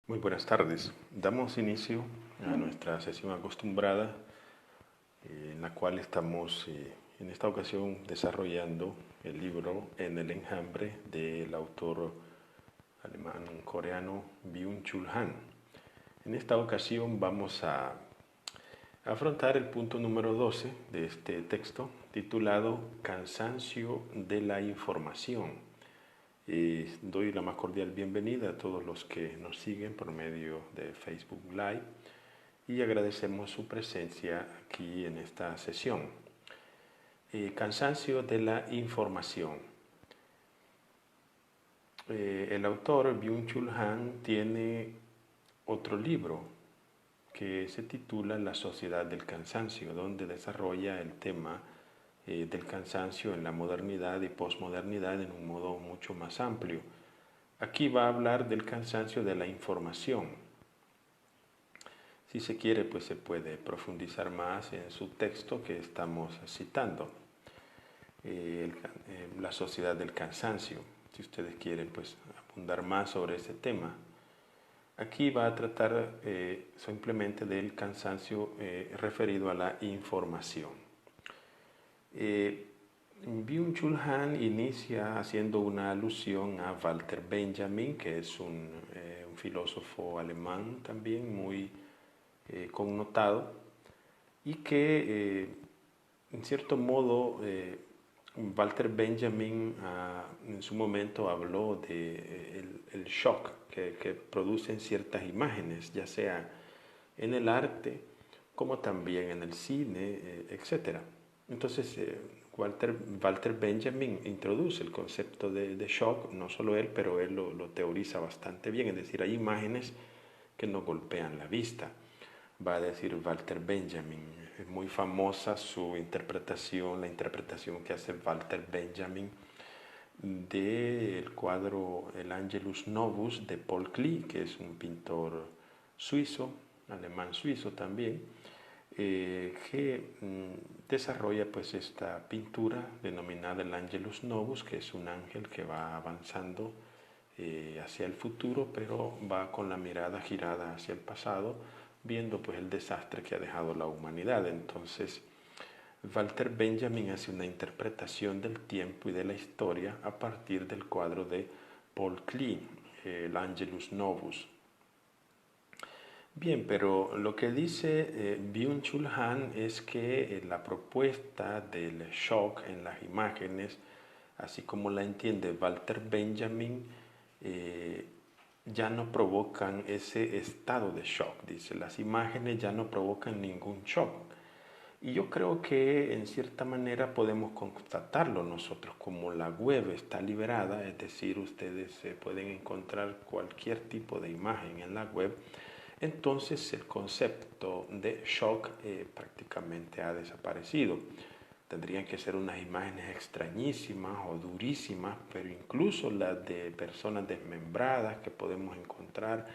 Muy buenas tardes. Damos inicio a nuestra sesión acostumbrada, en la cual estamos en esta ocasión desarrollando el libro En el enjambre del autor alemán-coreano Byung-Chul Han. En esta ocasión vamos a afrontar el punto número 12 de este texto, titulado Cansancio de la información. Doy la más cordial bienvenida a todos los que nos siguen por medio de Facebook Live y agradecemos su presencia aquí en esta sesión. Cansancio de la información. El autor Byung-Chul Han tiene otro libro que se titula La sociedad del cansancio, donde desarrolla el tema del cansancio en la modernidad y posmodernidad en un modo mucho más amplio. Aquí va a hablar del cansancio de la información. Si se quiere, pues se puede profundizar más en su texto que estamos citando, la sociedad del cansancio. Si ustedes quieren, pues abundar más sobre ese tema. Aquí va a tratar simplemente del cansancio referido a la información. Byung-Chul Han inicia haciendo una alusión a Walter Benjamin, que es un filósofo alemán también muy connotado, y que en cierto modo Walter Benjamin en su momento habló de el shock que producen ciertas imágenes, ya sea en el arte como también en el cine, etc. Entonces Walter Benjamin introduce el concepto de shock, no solo él, pero él lo teoriza bastante bien, es decir, hay imágenes que nos golpean la vista. Va a decir Walter Benjamin, es muy famosa su interpretación, la interpretación que hace Walter Benjamin del cuadro El Angelus Novus de Paul Klee, que es un pintor suizo, alemán suizo también, que desarrolla pues esta pintura denominada el Angelus Novus, que es un ángel que va avanzando hacia el futuro, pero va con la mirada girada hacia el pasado, viendo pues el desastre que ha dejado la humanidad. Entonces Walter Benjamin hace una interpretación del tiempo y de la historia a partir del cuadro de Paul Klee, el Angelus Novus. Bien, pero lo que dice Byung-Chul Han es que la propuesta del shock en las imágenes, así como la entiende Walter Benjamin, ya no provocan ese estado de shock. Dice, las imágenes ya no provocan ningún shock. Y yo creo que en cierta manera podemos constatarlo nosotros, como la web está liberada, es decir, ustedes pueden encontrar cualquier tipo de imagen en la web. Entonces el concepto de shock prácticamente ha desaparecido. Tendrían que ser unas imágenes extrañísimas o durísimas, pero incluso las de personas desmembradas que podemos encontrar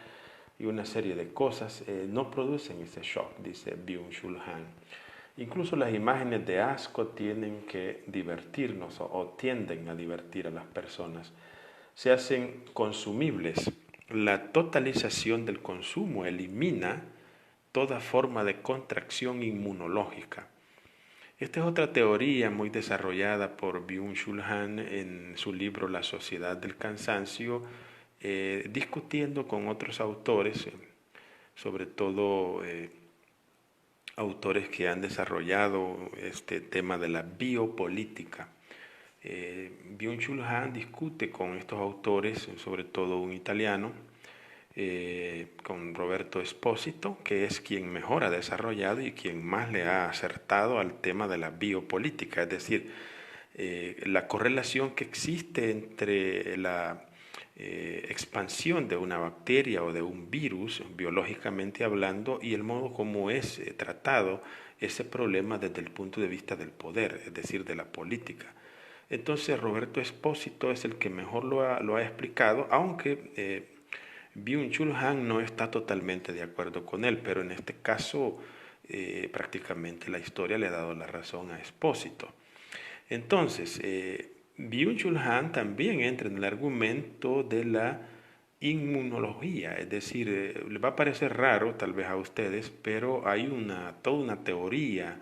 y una serie de cosas no producen ese shock, dice Byung-Chul Han. Incluso las imágenes de asco tienen que divertirnos o tienden a divertir a las personas. Se hacen consumibles. La totalización del consumo elimina toda forma de contracción inmunológica. Esta es otra teoría muy desarrollada por Byung-Chul Han en su libro La sociedad del cansancio, discutiendo con otros autores, sobre todo autores que han desarrollado este tema de la biopolítica. Byung-Chul Han discute con estos autores, sobre todo un italiano, con Roberto Espósito, que es quien mejor ha desarrollado y quien más le ha acertado al tema de la biopolítica, es decir, la correlación que existe entre la expansión de una bacteria o de un virus, biológicamente hablando, y el modo como es tratado ese problema desde el punto de vista del poder, es decir, de la política. Entonces Roberto Espósito es el que mejor lo ha explicado, aunque Byung-Chul Han no está totalmente de acuerdo con él, pero en este caso prácticamente la historia le ha dado la razón a Espósito. Entonces, Byung-Chul Han también entra en el argumento de la inmunología, es decir, les va a parecer raro tal vez a ustedes, pero hay toda una teoría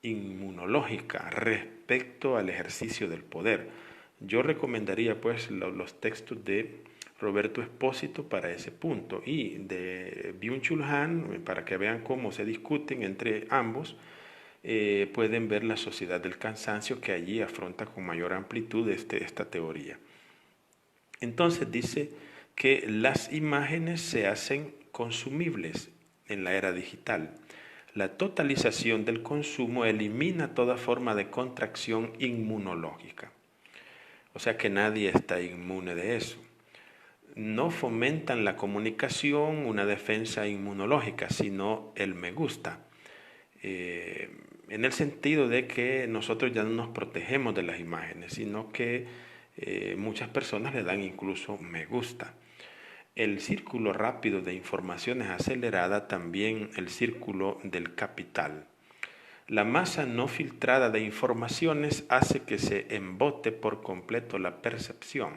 inmunológica respecto al ejercicio del poder. Yo recomendaría pues los textos de Roberto Espósito para ese punto y de Byung-Chul Han para que vean cómo se discuten entre ambos. Pueden ver la sociedad del cansancio que allí afronta con mayor amplitud esta teoría. Entonces dice que las imágenes se hacen consumibles en la era digital. La totalización del consumo elimina toda forma de contracción inmunológica. O sea que nadie está inmune de eso. No fomentan la comunicación, una defensa inmunológica, sino el me gusta. En el sentido de que nosotros ya no nos protegemos de las imágenes, sino que muchas personas le dan incluso me gusta. El círculo rápido de informaciones acelerada, también el círculo del capital. La masa no filtrada de informaciones hace que se embote por completo la percepción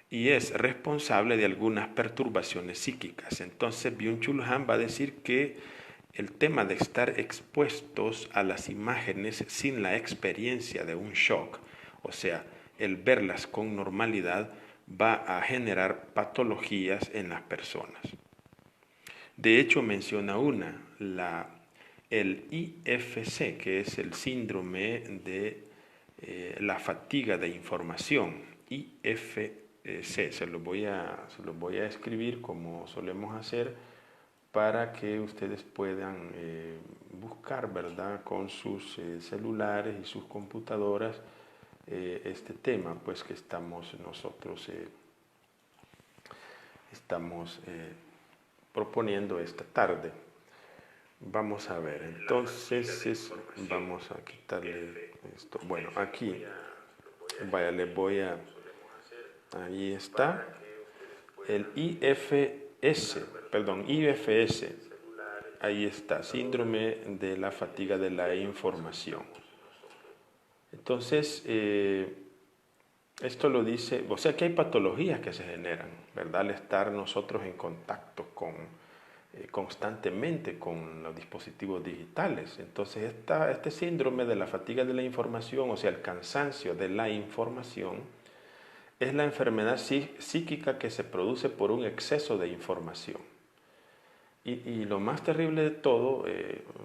y es responsable de algunas perturbaciones psíquicas. Entonces Byung-Chul Han va a decir que el tema de estar expuestos a las imágenes sin la experiencia de un shock, o sea, el verlas con normalidad, va a generar patologías en las personas. De hecho, menciona el IFC, que es el síndrome de la fatiga de información. IFC, se lo voy a escribir como solemos hacer para que ustedes puedan buscar, ¿verdad?, con sus celulares y sus computadoras este tema, pues que nosotros estamos proponiendo esta tarde. Vamos a ver, entonces vamos a quitarle esto. Bueno, aquí, vaya, ahí está, el IFS, ahí está, síndrome de la fatiga de la información. Entonces, esto lo dice, o sea que hay patologías que se generan, ¿verdad? Al estar nosotros en contacto constantemente con los dispositivos digitales. Entonces, este síndrome de la fatiga de la información, o sea, el cansancio de la información, es la enfermedad psíquica que se produce por un exceso de información. Y lo más terrible de todo,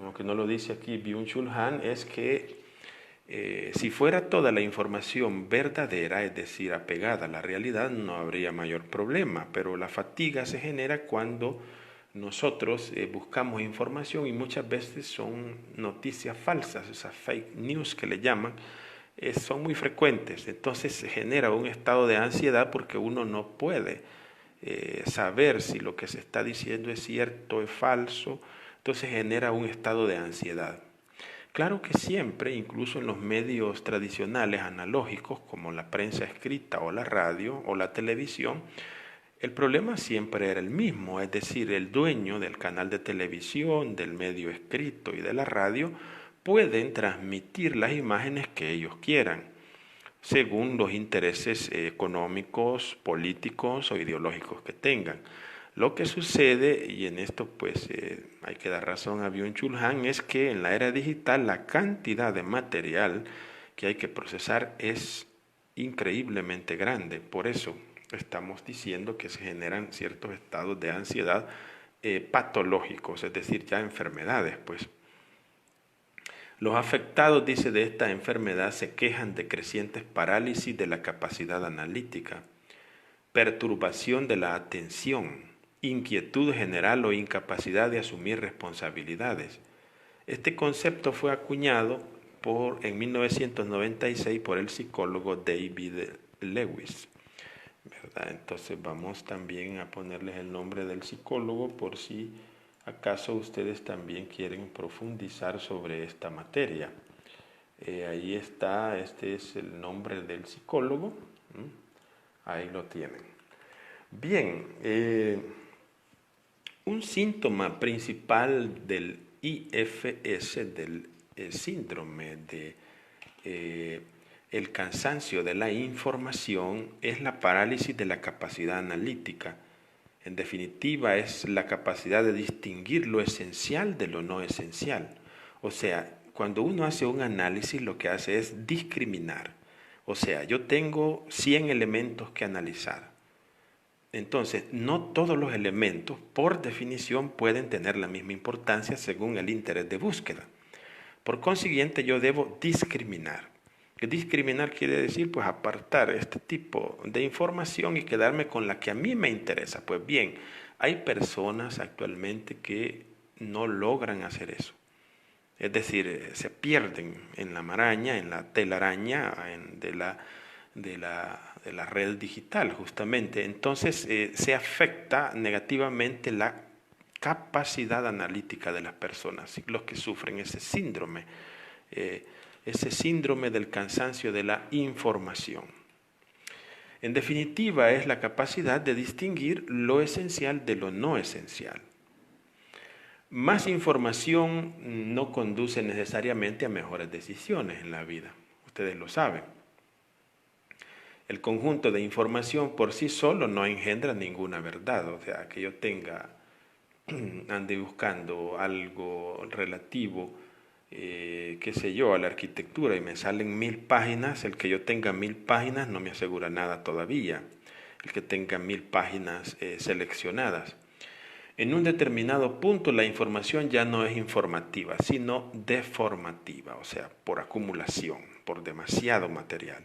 aunque no lo dice aquí Byung-Chul Han, es que si fuera toda la información verdadera, es decir, apegada a la realidad, no habría mayor problema, pero la fatiga se genera cuando nosotros buscamos información y muchas veces son noticias falsas, esas fake news que le llaman, son muy frecuentes. Entonces se genera un estado de ansiedad porque uno no puede saber si lo que se está diciendo es cierto, es falso. Entonces genera un estado de ansiedad. Claro que siempre, incluso en los medios tradicionales analógicos como la prensa escrita o la radio o la televisión, el problema siempre era el mismo, es decir, el dueño del canal de televisión, del medio escrito y de la radio pueden transmitir las imágenes que ellos quieran, según los intereses económicos, políticos o ideológicos que tengan. Lo que sucede, y en esto pues hay que dar razón a Byung-Chul Han, es que en la era digital la cantidad de material que hay que procesar es increíblemente grande. Por eso estamos diciendo que se generan ciertos estados de ansiedad patológicos, es decir, ya enfermedades, pues. Los afectados, dice, de esta enfermedad se quejan de crecientes parálisis de la capacidad analítica, perturbación de la atención, inquietud general o incapacidad de asumir responsabilidades. Este concepto fue acuñado en 1996 por el psicólogo David Lewis, ¿verdad? Entonces vamos también a ponerles el nombre del psicólogo por si acaso ustedes también quieren profundizar sobre esta materia. Ahí está, este es el nombre del psicólogo, ahí lo tienen. Bien, un síntoma principal del IFS, del síndrome de el cansancio de la información, es la parálisis de la capacidad analítica, En definitiva, es la capacidad de distinguir lo esencial de lo no esencial. O sea, cuando uno hace un análisis, lo que hace es discriminar. O sea, yo tengo 100 elementos que analizar. Entonces, no todos los elementos, por definición, pueden tener la misma importancia según el interés de búsqueda. Por consiguiente, yo debo discriminar. Discriminar quiere decir, pues, apartar este tipo de información y quedarme con la que a mí me interesa. Pues bien, hay personas actualmente que no logran hacer eso. Es decir, se pierden en la maraña, en la telaraña de la red digital, justamente. Entonces, se afecta negativamente la capacidad analítica de las personas, los que sufren ese síndrome del cansancio de la información. En definitiva, es la capacidad de distinguir lo esencial de lo no esencial. Más información no conduce necesariamente a mejores decisiones en la vida, ustedes lo saben. El conjunto de información por sí solo no engendra ninguna verdad, o sea, que yo ande buscando algo relativo, qué sé yo, a la arquitectura y me salen 1000 páginas, el que yo tenga 1000 páginas no me asegura nada todavía, el que tenga 1000 páginas seleccionadas. En un determinado punto la información ya no es informativa, sino deformativa, o sea, por acumulación, por demasiado material.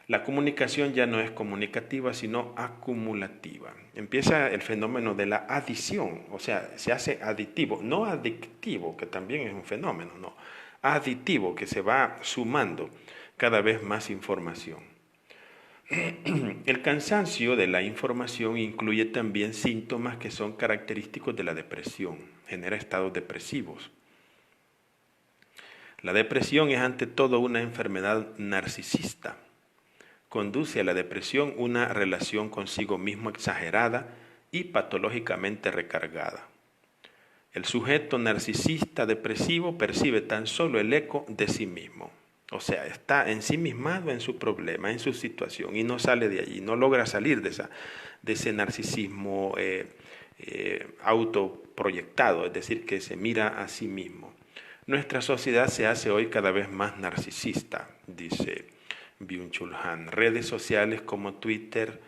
La comunicación ya no es comunicativa, sino acumulativa. Empieza el fenómeno de la adición, o sea, se hace aditivo, no adictivo, que también es un fenómeno, no, aditivo, que se va sumando cada vez más información. El cansancio de la información incluye también síntomas que son característicos de la depresión, genera estados depresivos. La depresión es ante todo una enfermedad narcisista. Conduce a la depresión una relación consigo mismo exagerada y patológicamente recargada. El sujeto narcisista depresivo percibe tan solo el eco de sí mismo. O sea, está ensimismado en su problema, en su situación, y no sale de allí, no logra salir de ese narcisismo autoproyectado, es decir, que se mira a sí mismo. Nuestra sociedad se hace hoy cada vez más narcisista, dice Byung-Chul Han. Redes sociales como Twitter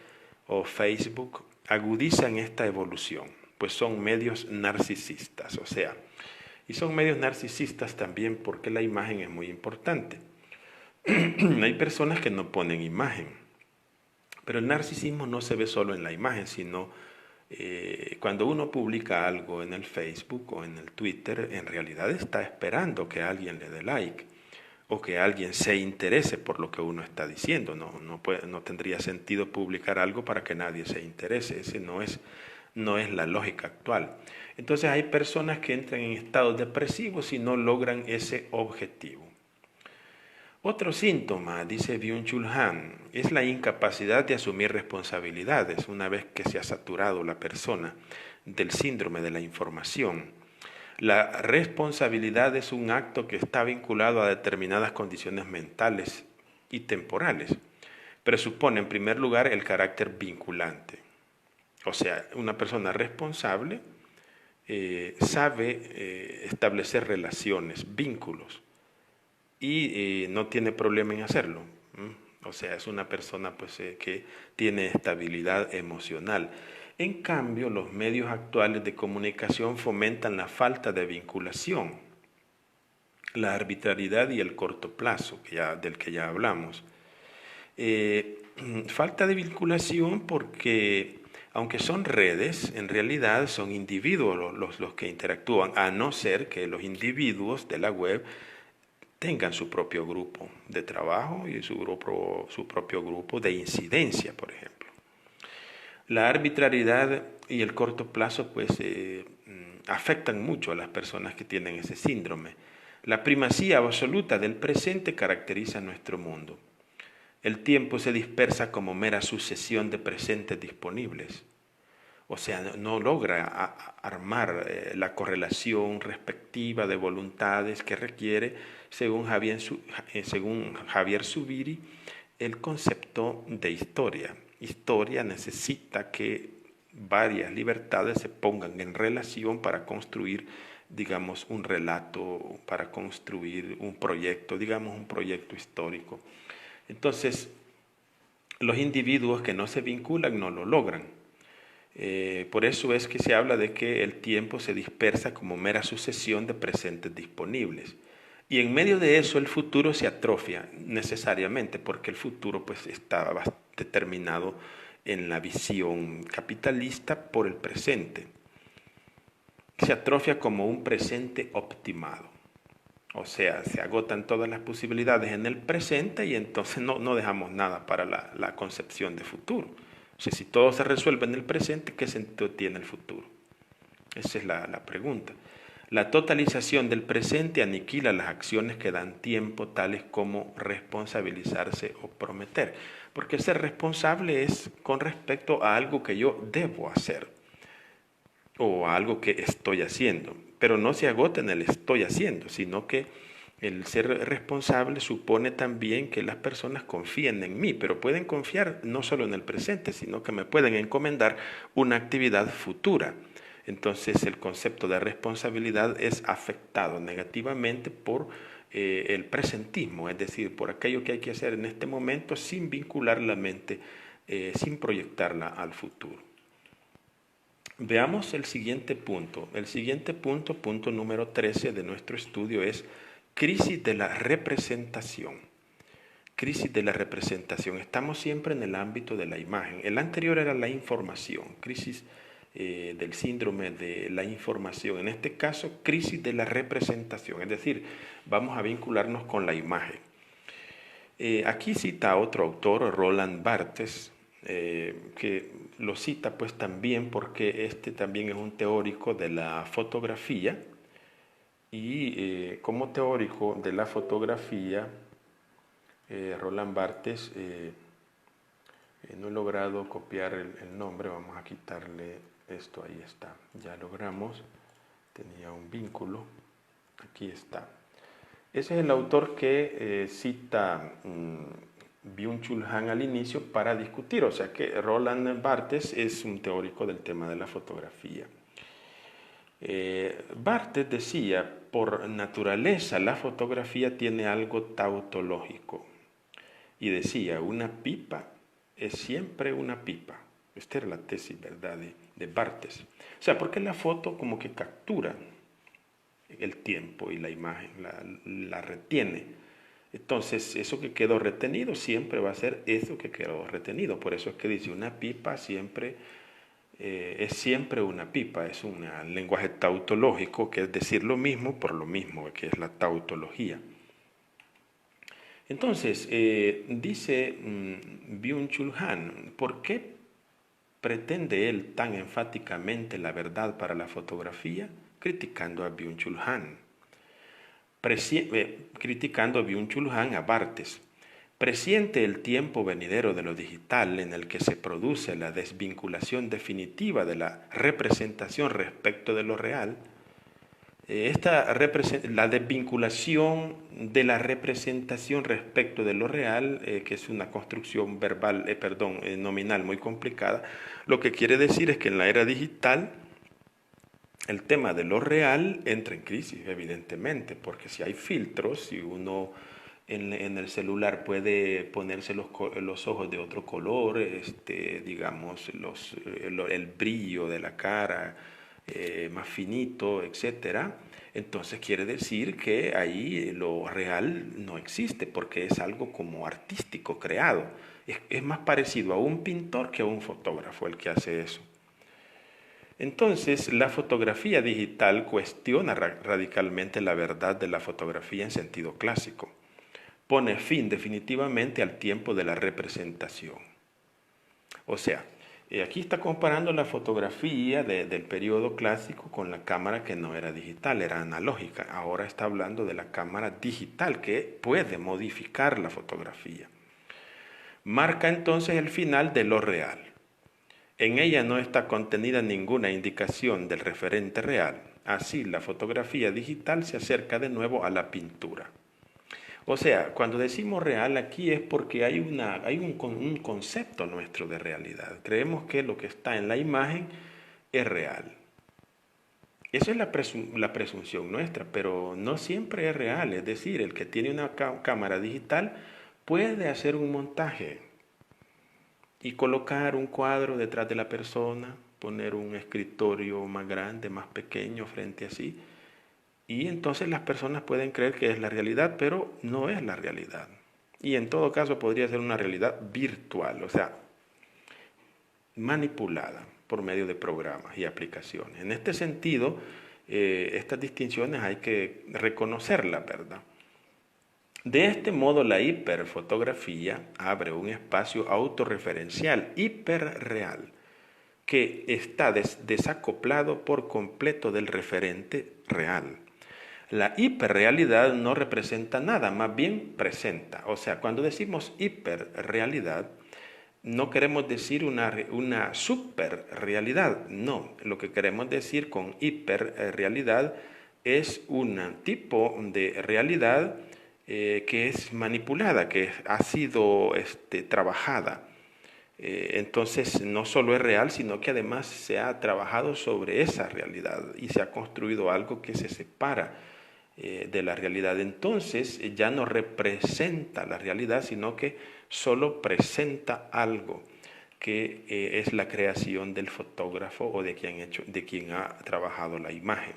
o Facebook agudizan esta evolución, pues son medios narcisistas, o sea, y son medios narcisistas también porque la imagen es muy importante. Hay personas que no ponen imagen, pero el narcisismo no se ve solo en la imagen, sino cuando uno publica algo en el Facebook o en el Twitter, en realidad está esperando que alguien le dé like o que alguien se interese por lo que uno está diciendo. No tendría sentido publicar algo para que nadie se interese. Ese no es la lógica actual. Entonces hay personas que entran en estados depresivos y no logran ese objetivo. Otro síntoma, dice Byung-Chul Han, es la incapacidad de asumir responsabilidades una vez que se ha saturado la persona del síndrome de la información. La responsabilidad es un acto que está vinculado a determinadas condiciones mentales y temporales. Presupone en primer lugar el carácter vinculante. O sea, una persona responsable sabe establecer relaciones, vínculos, y no tiene problema en hacerlo. O sea, es una persona que tiene estabilidad emocional. En cambio, los medios actuales de comunicación fomentan la falta de vinculación, la arbitrariedad y el corto plazo, del que ya hablamos. Falta de vinculación porque, aunque son redes, en realidad son individuos los que interactúan, a no ser que los individuos de la web tengan su propio grupo de trabajo y su propio grupo de incidencia, por ejemplo. La arbitrariedad y el corto plazo afectan mucho a las personas que tienen ese síndrome. La primacía absoluta del presente caracteriza nuestro mundo. El tiempo se dispersa como mera sucesión de presentes disponibles. O sea, no logra armar la correlación respectiva de voluntades que requiere, según Javier Zubiri, el concepto de historia. Historia necesita que varias libertades se pongan en relación para construir, digamos, un relato, para construir un proyecto, digamos, un proyecto histórico. Entonces, los individuos que no se vinculan no lo logran. Por eso es que se habla de que el tiempo se dispersa como mera sucesión de presentes disponibles. Y en medio de eso el futuro se atrofia necesariamente, porque el futuro pues está determinado en la visión capitalista por el presente. Se atrofia como un presente optimado. O sea, se agotan todas las posibilidades en el presente y entonces no dejamos nada para la concepción de futuro. O sea, si todo se resuelve en el presente, ¿qué sentido tiene el futuro? Esa es la pregunta. La totalización del presente aniquila las acciones que dan tiempo, tales como responsabilizarse o prometer. Porque ser responsable es con respecto a algo que yo debo hacer o a algo que estoy haciendo. Pero no se agota en el estoy haciendo, sino que el ser responsable supone también que las personas confíen en mí, pero pueden confiar no solo en el presente, sino que me pueden encomendar una actividad futura. Entonces el concepto de responsabilidad es afectado negativamente por el presentismo, es decir, por aquello que hay que hacer en este momento sin vincular la mente, sin proyectarla al futuro. Veamos el siguiente punto. El siguiente punto, punto número 13 de nuestro estudio es crisis de la representación. Crisis de la representación. Estamos siempre en el ámbito de la imagen. El anterior era la información, crisis del síndrome de la información. En este caso, crisis de la representación. Es decir, vamos a vincularnos con la imagen. Aquí cita a otro autor, Roland Barthes, que lo cita pues también porque este también es un teórico de la fotografía y como teórico de la fotografía, Roland Barthes, no he logrado copiar el nombre, vamos a quitarle esto, ahí está, ya logramos, tenía un vínculo, aquí está. Ese es el autor que cita Byung-Chul Han al inicio para discutir, o sea que Roland Barthes es un teórico del tema de la fotografía. Barthes decía, por naturaleza la fotografía tiene algo tautológico y decía, una pipa es siempre una pipa. Esta era la tesis, ¿verdad?, de Barthes. O sea, porque la foto como que captura el tiempo y la imagen, la retiene. Entonces, eso que quedó retenido siempre va a ser eso que quedó retenido. Por eso es que dice, una pipa siempre es siempre una pipa. Es un lenguaje tautológico, que es decir lo mismo por lo mismo, que es la tautología. Entonces, dice Byung-Chul Han, ¿por qué pretende él tan enfáticamente la verdad para la fotografía? Criticando a Byung-Chul Han. Criticando a Byung-Chul Han a Barthes. Presiente el tiempo venidero de lo digital en el que se produce la desvinculación definitiva de la representación respecto de lo real. La desvinculación de la representación respecto de lo real, que es una construcción nominal muy complicada, lo que quiere decir es que en la era digital el tema de lo real entra en crisis, evidentemente, porque si hay filtros, si uno en el celular puede ponerse los ojos de otro color, digamos, el brillo de la cara más finito, etcétera, entonces quiere decir que ahí lo real no existe, porque es algo como artístico, creado. Es más parecido a un pintor que a un fotógrafo el que hace eso. Entonces, la fotografía digital cuestiona radicalmente la verdad de la fotografía en sentido clásico. Pone fin definitivamente al tiempo de la representación. O sea, aquí está comparando la fotografía del periodo clásico con la cámara que no era digital, era analógica. Ahora está hablando de la cámara digital que puede modificar la fotografía. Marca entonces el final de lo real. En ella no está contenida ninguna indicación del referente real. Así, la fotografía digital se acerca de nuevo a la pintura. O sea, cuando decimos real aquí es porque hay un concepto nuestro de realidad. Creemos que lo que está en la imagen es real. Esa es la presunción nuestra, pero no siempre es real. Es decir, el que tiene una cámara digital puede hacer un montaje y colocar un cuadro detrás de la persona, poner un escritorio más grande, más pequeño frente a sí, y entonces las personas pueden creer que es la realidad, pero no es la realidad. Y en todo caso podría ser una realidad virtual, o sea, manipulada por medio de programas y aplicaciones. En este sentido, estas distinciones hay que reconocerlas, ¿verdad? De este modo, la hiperfotografía abre un espacio autorreferencial, hiperreal, que está desacoplado por completo del referente real. La hiperrealidad no representa nada, más bien presenta. O sea, cuando decimos hiperrealidad, no queremos decir una superrealidad, no. Lo que queremos decir con hiperrealidad es un tipo de realidad que es manipulada, que ha sido trabajada. Entonces no solo es real, sino que además se ha trabajado sobre esa realidad y se ha construido algo que se separa de la realidad. Entonces ya no representa la realidad, sino que solo presenta algo que es la creación del fotógrafo o de quien ha trabajado la imagen.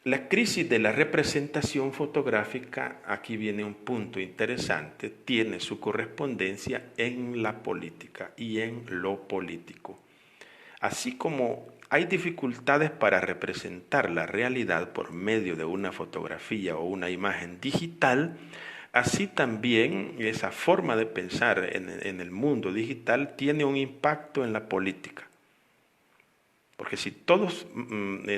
La crisis de la representación fotográfica, aquí viene un punto interesante, tiene su correspondencia en la política y en lo político. Así como hay dificultades para representar la realidad por medio de una fotografía o una imagen digital, así también esa forma de pensar en el mundo digital tiene un impacto en la política. Porque si todos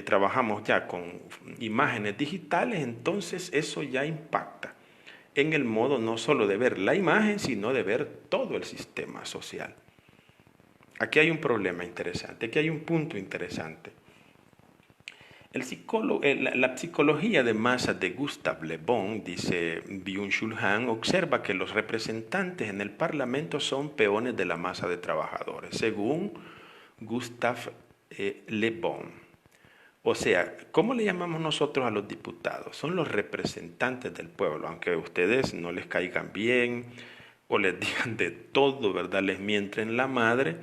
trabajamos ya con imágenes digitales, entonces eso ya impacta en el modo no solo de ver la imagen, sino de ver todo el sistema social. Aquí hay un problema interesante, aquí hay un punto interesante. La psicología de masas de Gustave Le Bon, dice Byung-Chul Han, observa que los representantes en el Parlamento son peones de la masa de trabajadores, según Gustave Le Bon. O sea, ¿cómo le llamamos nosotros a los diputados? Son los representantes del pueblo, aunque a ustedes no les caigan bien o les digan de todo, ¿verdad? Les mienten la madre,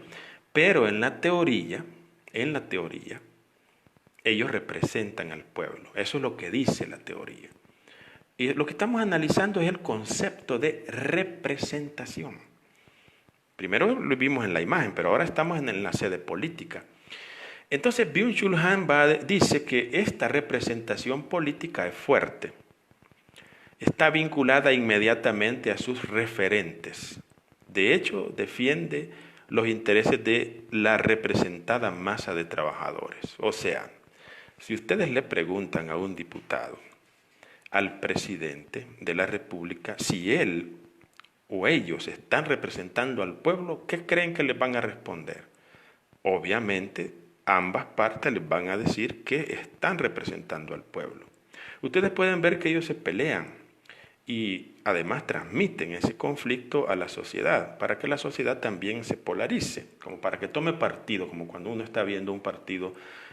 pero en la teoría, ellos representan al pueblo. Eso es lo que dice la teoría. Y lo que estamos analizando es el concepto de representación. Primero lo vimos en la imagen, pero ahora estamos en la sede política. Entonces Byung-Chul Han dice que esta representación política es fuerte. Está vinculada inmediatamente a sus referentes. De hecho, defiende los intereses de la representada masa de trabajadores. O sea, si ustedes le preguntan a un diputado, al presidente de la República, si él o ellos están representando al pueblo, ¿qué creen que les van a responder? Obviamente, ambas partes les van a decir que están representando al pueblo. Ustedes pueden ver que ellos se pelean y además transmiten ese conflicto a la sociedad, para que la sociedad también se polarice, como para que tome partido, como cuando uno está viendo un partido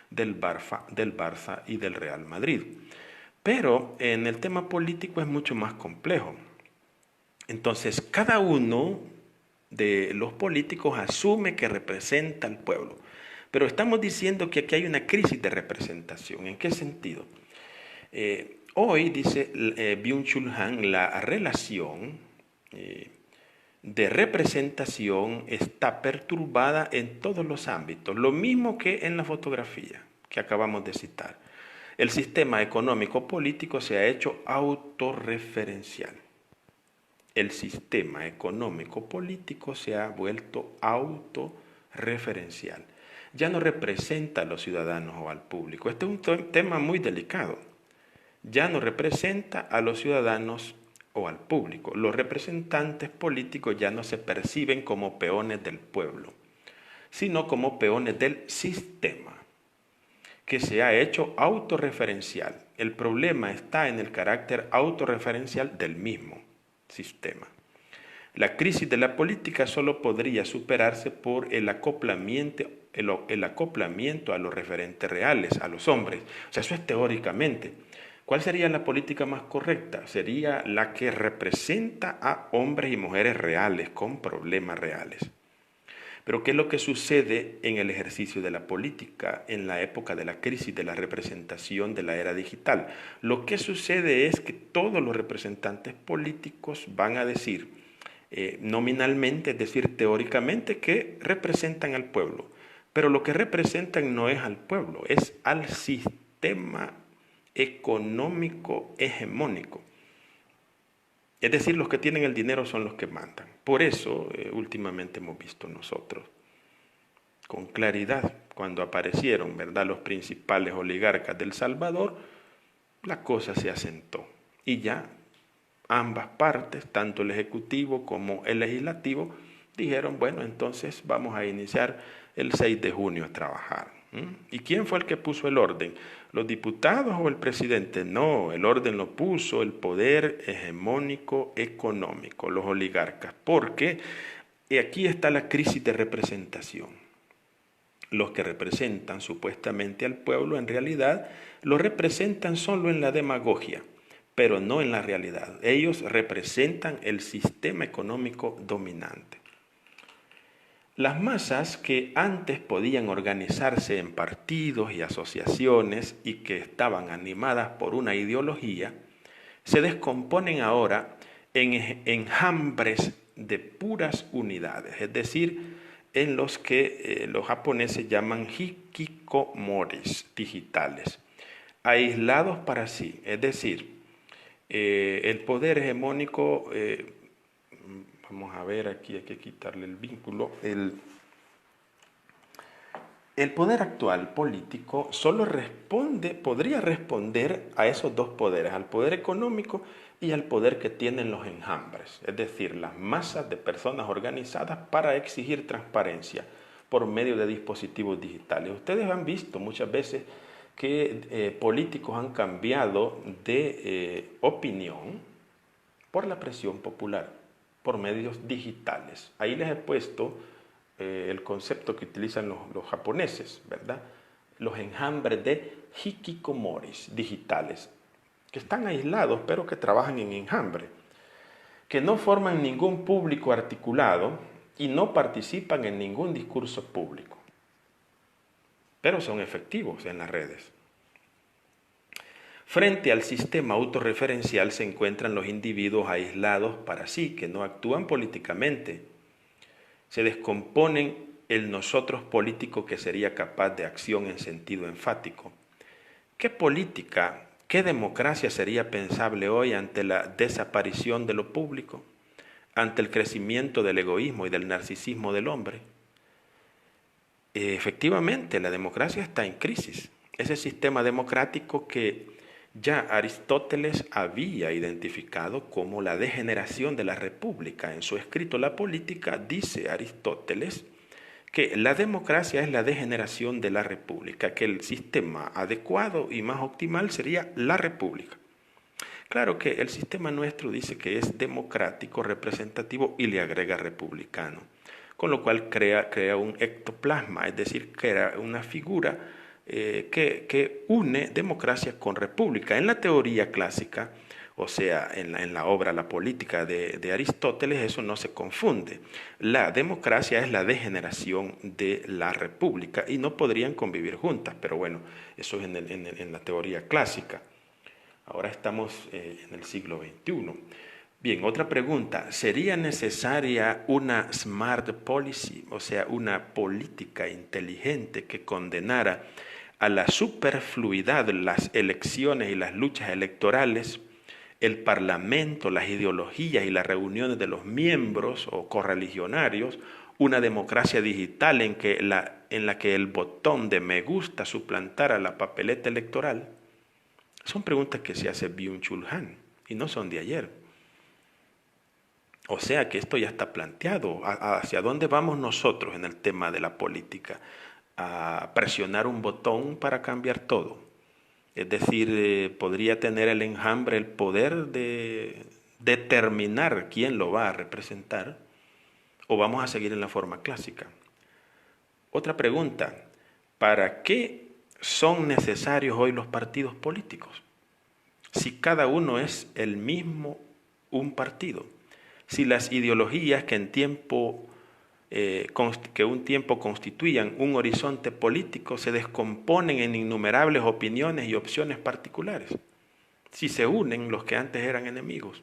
del Barça y del Real Madrid. Pero en el tema político es mucho más complejo. Entonces, cada uno de los políticos asume que representa al pueblo. Pero estamos diciendo que aquí hay una crisis de representación. ¿En qué sentido? Hoy, dice Byung-Chul Han, la relación de representación está perturbada en todos los ámbitos, lo mismo que en la fotografía que acabamos de citar. El sistema económico político se ha hecho autorreferencial. El sistema económico político se ha vuelto autorreferencial. Ya no representa a los ciudadanos o al público. Este es un tema muy delicado. Ya no representa a los ciudadanos o al público. Los representantes políticos ya no se perciben como peones del pueblo, sino como peones del sistema, que se ha hecho autorreferencial. El problema está en el carácter autorreferencial del mismo sistema. La crisis de la política solo podría superarse por el acoplamiento a los referentes reales, a los hombres. O sea, eso es teóricamente. ¿Cuál sería la política más correcta? Sería la que representa a hombres y mujeres reales, con problemas reales. Pero ¿qué es lo que sucede en el ejercicio de la política en la época de la crisis de la representación de la era digital? Lo que sucede es que todos los representantes políticos van a decir nominalmente, es decir, teóricamente, que representan al pueblo. Pero lo que representan no es al pueblo, es al sistema económico hegemónico. Es decir, los que tienen el dinero son los que mandan. Por eso, últimamente hemos visto nosotros, con claridad, cuando aparecieron, ¿verdad?, los principales oligarcas del Salvador, la cosa se asentó. Y ya ambas partes, tanto el Ejecutivo como el Legislativo, dijeron, bueno, entonces vamos a iniciar el 6 de junio a trabajar. ¿Y quién fue el que puso el orden? ¿Los diputados o el presidente? No, el orden lo puso el poder hegemónico económico, los oligarcas, porque aquí está la crisis de representación. Los que representan supuestamente al pueblo, en realidad lo representan solo en la demagogia, pero no en la realidad. Ellos representan el sistema económico dominante. Las masas que antes podían organizarse en partidos y asociaciones y que estaban animadas por una ideología, se descomponen ahora en enjambres de puras unidades, es decir, en los que los japoneses llaman hikikomoris digitales, aislados para sí, es decir, el poder hegemónico, vamos a ver, aquí hay que quitarle el vínculo, el poder actual político solo podría responder a esos dos poderes, al poder económico y al poder que tienen los enjambres, es decir, las masas de personas organizadas para exigir transparencia por medio de dispositivos digitales. Ustedes han visto muchas veces que políticos han cambiado de opinión por la presión popular, por medios digitales. Ahí les he puesto el concepto que utilizan los japoneses, ¿verdad? Los enjambres de hikikomoris digitales, que están aislados pero que trabajan en enjambre, que no forman ningún público articulado y no participan en ningún discurso público, pero son efectivos en las redes. Frente al sistema autorreferencial se encuentran los individuos aislados para sí, que no actúan políticamente. Se descomponen el nosotros político que sería capaz de acción en sentido enfático. ¿Qué política, qué democracia sería pensable hoy ante la desaparición de lo público, ante el crecimiento del egoísmo y del narcisismo del hombre? Efectivamente, la democracia está en crisis. Ese sistema democrático que ya Aristóteles había identificado como la degeneración de la república. En su escrito La Política dice Aristóteles que la democracia es la degeneración de la república, que el sistema adecuado y más optimal sería la república. Claro que el sistema nuestro dice que es democrático, representativo y le agrega republicano, con lo cual crea un ectoplasma, es decir, crea una figura que une democracia con república. En la teoría clásica, o sea, en la obra La Política de Aristóteles, eso no se confunde. La democracia es la degeneración de la república y no podrían convivir juntas, pero bueno, eso es en la teoría clásica. Ahora estamos en el siglo XXI. Bien, otra pregunta. ¿Sería necesaria una smart policy, o sea, una política inteligente que condenara a la superfluidad las elecciones y las luchas electorales, el parlamento, las ideologías y las reuniones de los miembros o correligionarios, una democracia digital en la que el botón de me gusta suplantara la papeleta electoral? Son preguntas que se hace Byung-Chul Han y no son de ayer. O sea que esto ya está planteado. ¿Hacia dónde vamos nosotros en el tema de la política? ¿A presionar un botón para cambiar todo? Es decir, podría tener el enjambre el poder de determinar quién lo va a representar, o vamos a seguir en la forma clásica. Otra pregunta, ¿para qué son necesarios hoy los partidos políticos? Si cada uno es el mismo un partido, si las ideologías que un tiempo constituían un horizonte político se descomponen en innumerables opiniones y opciones particulares, si se unen los que antes eran enemigos,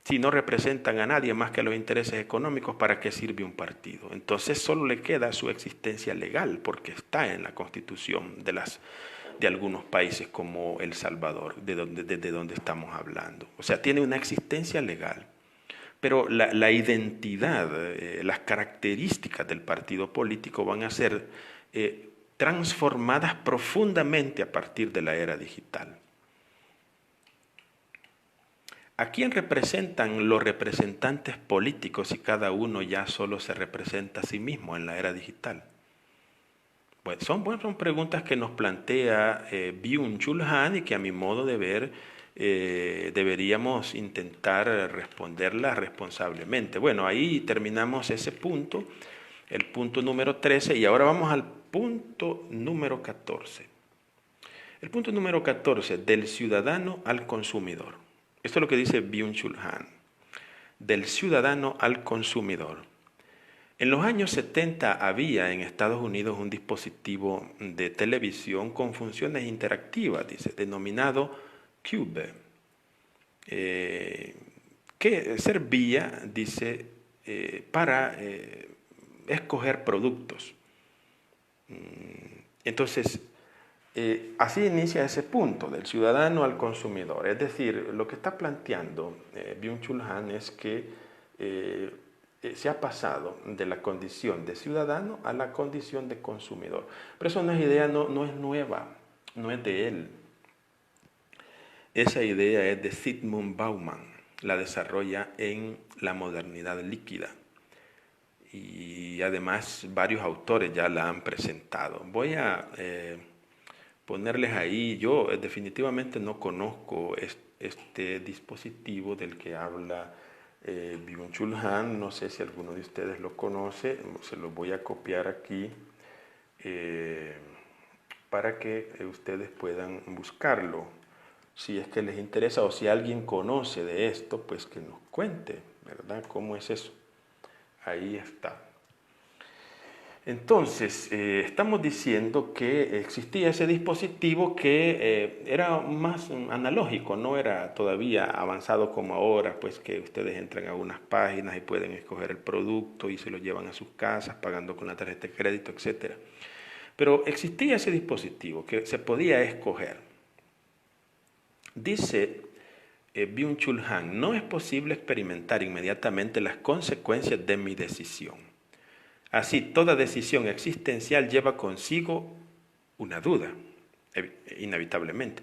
si no representan a nadie más que a los intereses económicos, ¿para qué sirve un partido? Entonces solo le queda su existencia legal, porque está en la constitución de algunos países como El Salvador, desde donde estamos hablando. O sea, tiene una existencia legal. Pero la identidad, las características del partido político van a ser transformadas profundamente a partir de la era digital. ¿A quién representan los representantes políticos si cada uno ya solo se representa a sí mismo en la era digital? Bueno, son preguntas que nos plantea Byung-Chul Han y que a mi modo de ver deberíamos intentar responderlas responsablemente. Bueno, ahí terminamos ese punto, el punto número 13, y ahora vamos al punto número 14. El punto número 14, del ciudadano al consumidor. Esto es lo que dice Byung-Chul Han, del ciudadano al consumidor. En los años 70 había en Estados Unidos un dispositivo de televisión con funciones interactivas, dice, denominado Cube, que servía, dice, para escoger productos. Entonces, así inicia ese punto, del ciudadano al consumidor. Es decir, lo que está planteando Byung-Chul Han es que se ha pasado de la condición de ciudadano a la condición de consumidor. Pero esa idea no es nueva, no es de él. Esa idea es de Zygmunt Bauman, la desarrolla en La modernidad líquida. Y además varios autores ya la han presentado. Voy a ponerles ahí, yo definitivamente no conozco este dispositivo del que habla Byung-Chul Han, no sé si alguno de ustedes lo conoce, se lo voy a copiar aquí para que ustedes puedan buscarlo, si es que les interesa, o si alguien conoce de esto, pues que nos cuente, ¿verdad? ¿Cómo es eso? Ahí está. Entonces, estamos diciendo que existía ese dispositivo que era más analógico, no era todavía avanzado como ahora, pues que ustedes entran a unas páginas y pueden escoger el producto y se lo llevan a sus casas pagando con la tarjeta de crédito, etc. Pero existía ese dispositivo que se podía escoger. Dice Byung-Chul Han, no es posible experimentar inmediatamente las consecuencias de mi decisión. Así, toda decisión existencial lleva consigo una duda, inevitablemente.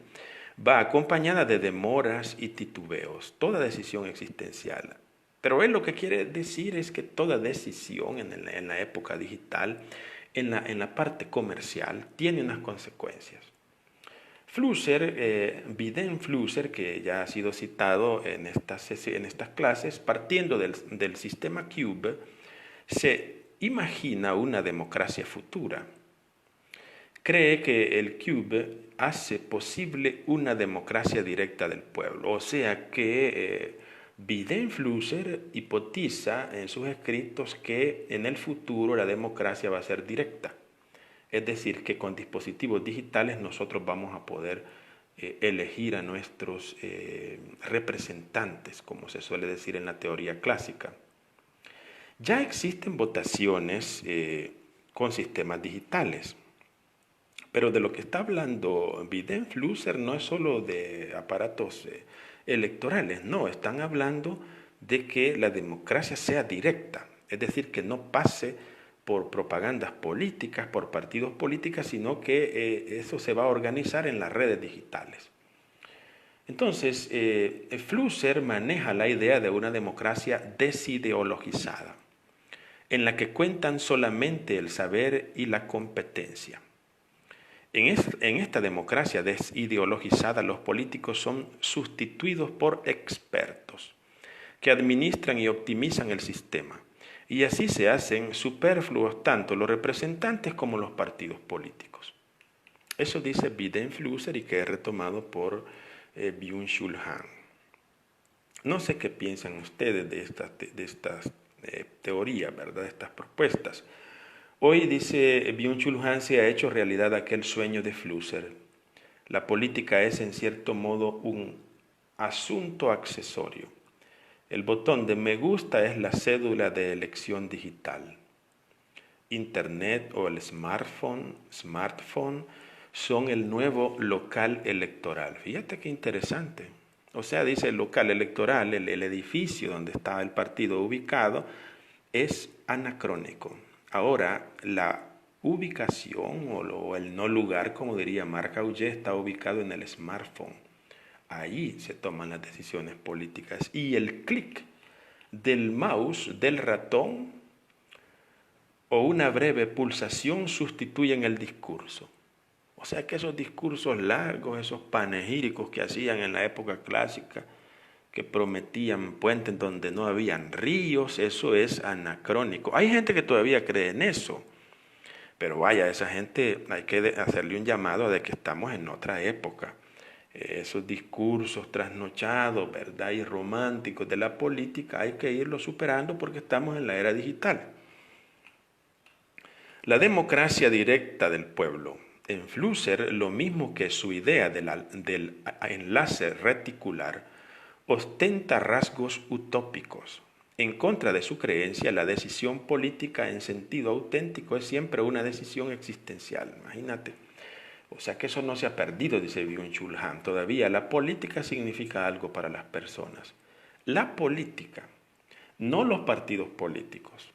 Va acompañada de demoras y titubeos, toda decisión existencial. Pero él lo que quiere decir es que toda decisión en la época digital, en la parte comercial, tiene unas consecuencias. Flusser, Vidén Flusser, que ya ha sido citado en estas clases, partiendo del sistema Cube, se imagina una democracia futura. Cree que el Cube hace posible una democracia directa del pueblo, o sea que Vidén Flusser hipotiza en sus escritos que en el futuro la democracia va a ser directa. Es decir, que con dispositivos digitales nosotros vamos a poder elegir a nuestros representantes, como se suele decir en la teoría clásica. Ya existen votaciones con sistemas digitales, pero de lo que está hablando Vidén Flusser no es solo de aparatos electorales, no, están hablando de que la democracia sea directa, es decir, que no pase por propagandas políticas, por partidos políticos, sino que eso se va a organizar en las redes digitales. Entonces, Flusser maneja la idea de una democracia desideologizada, en la que cuentan solamente el saber y la competencia. En esta democracia desideologizada, los políticos son sustituidos por expertos que administran y optimizan el sistema. Y así se hacen superfluos tanto los representantes como los partidos políticos. Eso dice Bidenflusser y que es retomado por Byung-Chul Han. No sé qué piensan ustedes de estas teorías, ¿verdad? De estas propuestas. Hoy, dice Byung-Chul Han, se ha hecho realidad aquel sueño de Flusser. La política es en cierto modo un asunto accesorio. El botón de me gusta es la cédula de elección digital. Internet o el smartphone son el nuevo local electoral. Fíjate qué interesante. O sea, dice el local electoral, el edificio donde está el partido ubicado, es anacrónico. Ahora, la ubicación o el no lugar, como diría Marc Augé, está ubicado en el smartphone. Ahí se toman las decisiones políticas y el clic del mouse, del ratón o una breve pulsación sustituyen el discurso. O sea que esos discursos largos, esos panegíricos que hacían en la época clásica, que prometían puentes donde no habían ríos, eso es anacrónico. Hay gente que todavía cree en eso, pero vaya, esa gente hay que hacerle un llamado de que estamos en otra época. Esos discursos trasnochados, ¿verdad? Y románticos de la política hay que irlos superando porque estamos en la era digital. La democracia directa del pueblo. En Flusser, lo mismo que su idea del enlace reticular, ostenta rasgos utópicos. En contra de su creencia, la decisión política en sentido auténtico es siempre una decisión existencial. Imagínate. O sea que eso no se ha perdido, dice Byung-Chul Han. Todavía la política significa algo para las personas. La política, no los partidos políticos.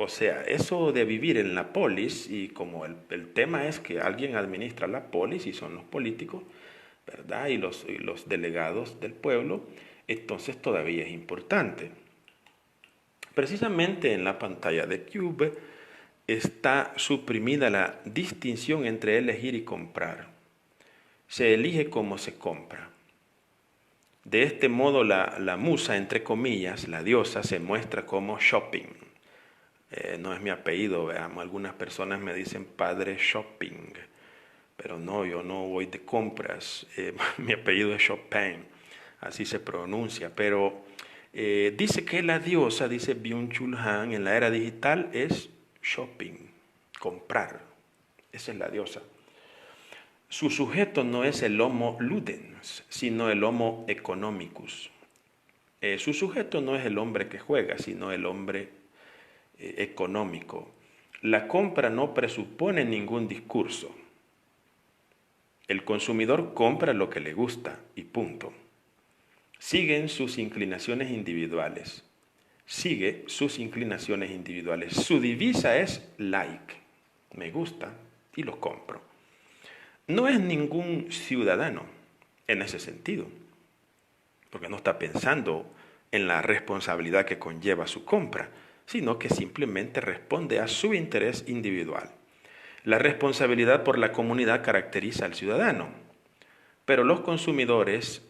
O sea, eso de vivir en la polis, y como el tema es que alguien administra la polis y son los políticos, ¿verdad? Y los delegados del pueblo, entonces todavía es importante. Precisamente en la pantalla de Cube está suprimida la distinción entre elegir y comprar. Se elige como se compra. De este modo la musa, entre comillas, la diosa, se muestra como shopping. No es mi apellido, veamos, algunas personas me dicen padre shopping, pero no, yo no voy de compras, mi apellido es Chopin, así se pronuncia, pero dice que la diosa, dice Byung-Chul Han, en la era digital es shopping, comprar, esa es la diosa. Su sujeto no es el homo ludens, sino el homo economicus. Su sujeto no es el hombre que juega, sino el hombre económico. La compra no presupone ningún discurso. El consumidor compra lo que le gusta y punto. Siguen sus inclinaciones individuales. Sigue sus inclinaciones individuales. Su divisa es like, me gusta y lo compro. No es ningún ciudadano en ese sentido, porque no está pensando en la responsabilidad que conlleva su compra, sino que simplemente responde a su interés individual. La responsabilidad por la comunidad caracteriza al ciudadano, pero los consumidores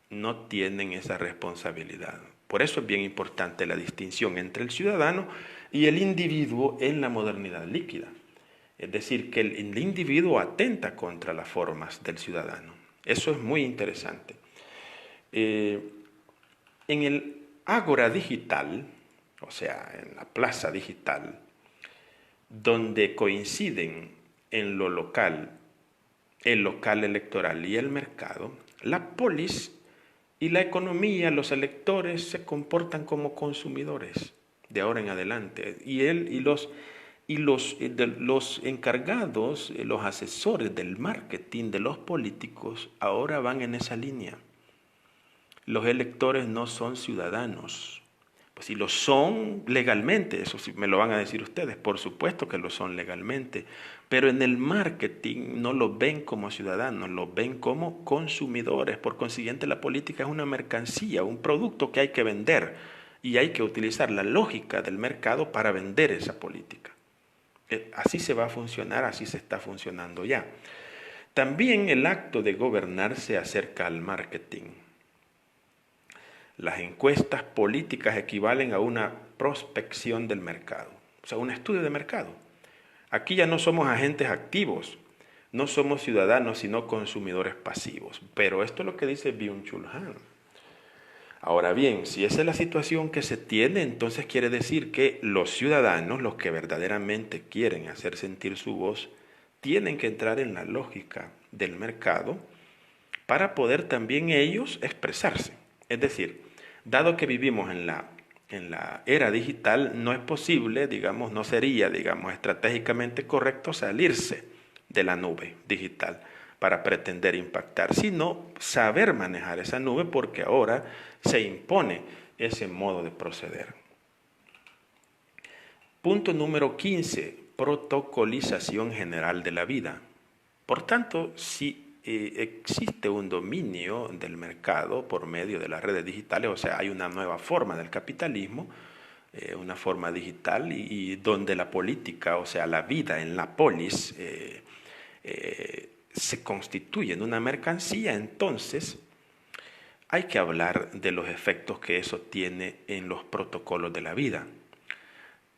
no tienen esa responsabilidad. Por eso es bien importante la distinción entre el ciudadano y el individuo en la modernidad líquida. Es decir, que el individuo atenta contra las formas del ciudadano. Eso es muy interesante. En el ágora digital, o sea, en la plaza digital, donde coinciden en lo local, el local electoral y el mercado, la polis y la economía, los electores se comportan como consumidores de ahora en adelante. Y los encargados, los asesores del marketing de los políticos ahora van en esa línea. Los electores no son ciudadanos. Pues si lo son legalmente, eso sí me lo van a decir ustedes, por supuesto que lo son legalmente, pero en el marketing no lo ven como ciudadanos, lo ven como consumidores. Por consiguiente, la política es una mercancía, un producto que hay que vender y hay que utilizar la lógica del mercado para vender esa política. Así se va a funcionar, así se está funcionando ya. También el acto de gobernar se acerca al marketing. Las encuestas políticas equivalen a una prospección del mercado, o sea, un estudio de mercado. Aquí ya no somos agentes activos, no somos ciudadanos, sino consumidores pasivos. Pero esto es lo que dice Byung-Chul Han. Ahora bien, si esa es la situación que se tiene, entonces quiere decir que los ciudadanos, los que verdaderamente quieren hacer sentir su voz, tienen que entrar en la lógica del mercado para poder también ellos expresarse. Es decir, dado que vivimos en la era digital, no es posible, digamos, no sería, digamos, estratégicamente correcto salirse de la nube digital para pretender impactar, sino saber manejar esa nube porque ahora se impone ese modo de proceder. Punto número 15, protocolización general de la vida. Por tanto, si existe un dominio del mercado por medio de las redes digitales, o sea, hay una nueva forma del capitalismo, una forma digital y donde la política, o sea, la vida en la polis, se constituye en una mercancía, entonces hay que hablar de los efectos que eso tiene en los protocolos de la vida.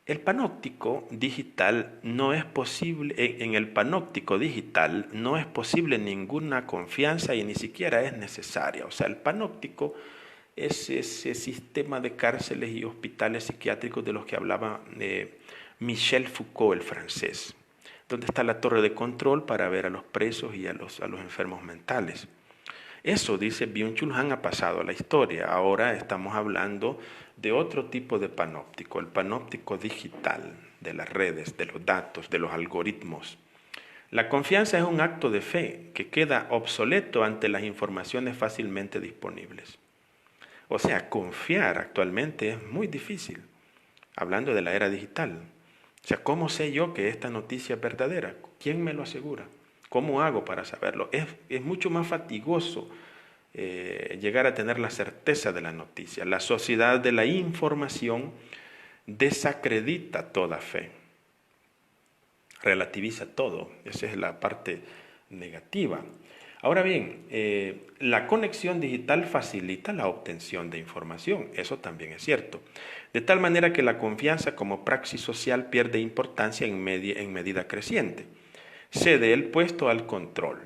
El panóptico digital no es posible, en el panóptico digital no es posible ninguna confianza y ni siquiera es necesaria. O sea, el panóptico es ese sistema de cárceles y hospitales psiquiátricos de los que hablaba Michel Foucault, el francés, donde está la torre de control para ver a los presos y a los enfermos mentales. Eso, dice Byung-Chul Han, ha pasado a la historia. Ahora estamos hablando de otro tipo de panóptico, el panóptico digital, de las redes, de los datos, de los algoritmos. La confianza es un acto de fe que queda obsoleto ante las informaciones fácilmente disponibles. O sea, confiar actualmente es muy difícil, hablando de la era digital. O sea, ¿cómo sé yo que esta noticia es verdadera? ¿Quién me lo asegura? ¿Cómo hago para saberlo? Es mucho más fatigoso llegar a tener la certeza de la noticia. La sociedad de la información desacredita toda fe, relativiza todo. Esa es la parte negativa. Ahora bien, la conexión digital facilita la obtención de información, eso también es cierto, de tal manera que la confianza como praxis social pierde importancia en medida creciente. Cede el puesto al control.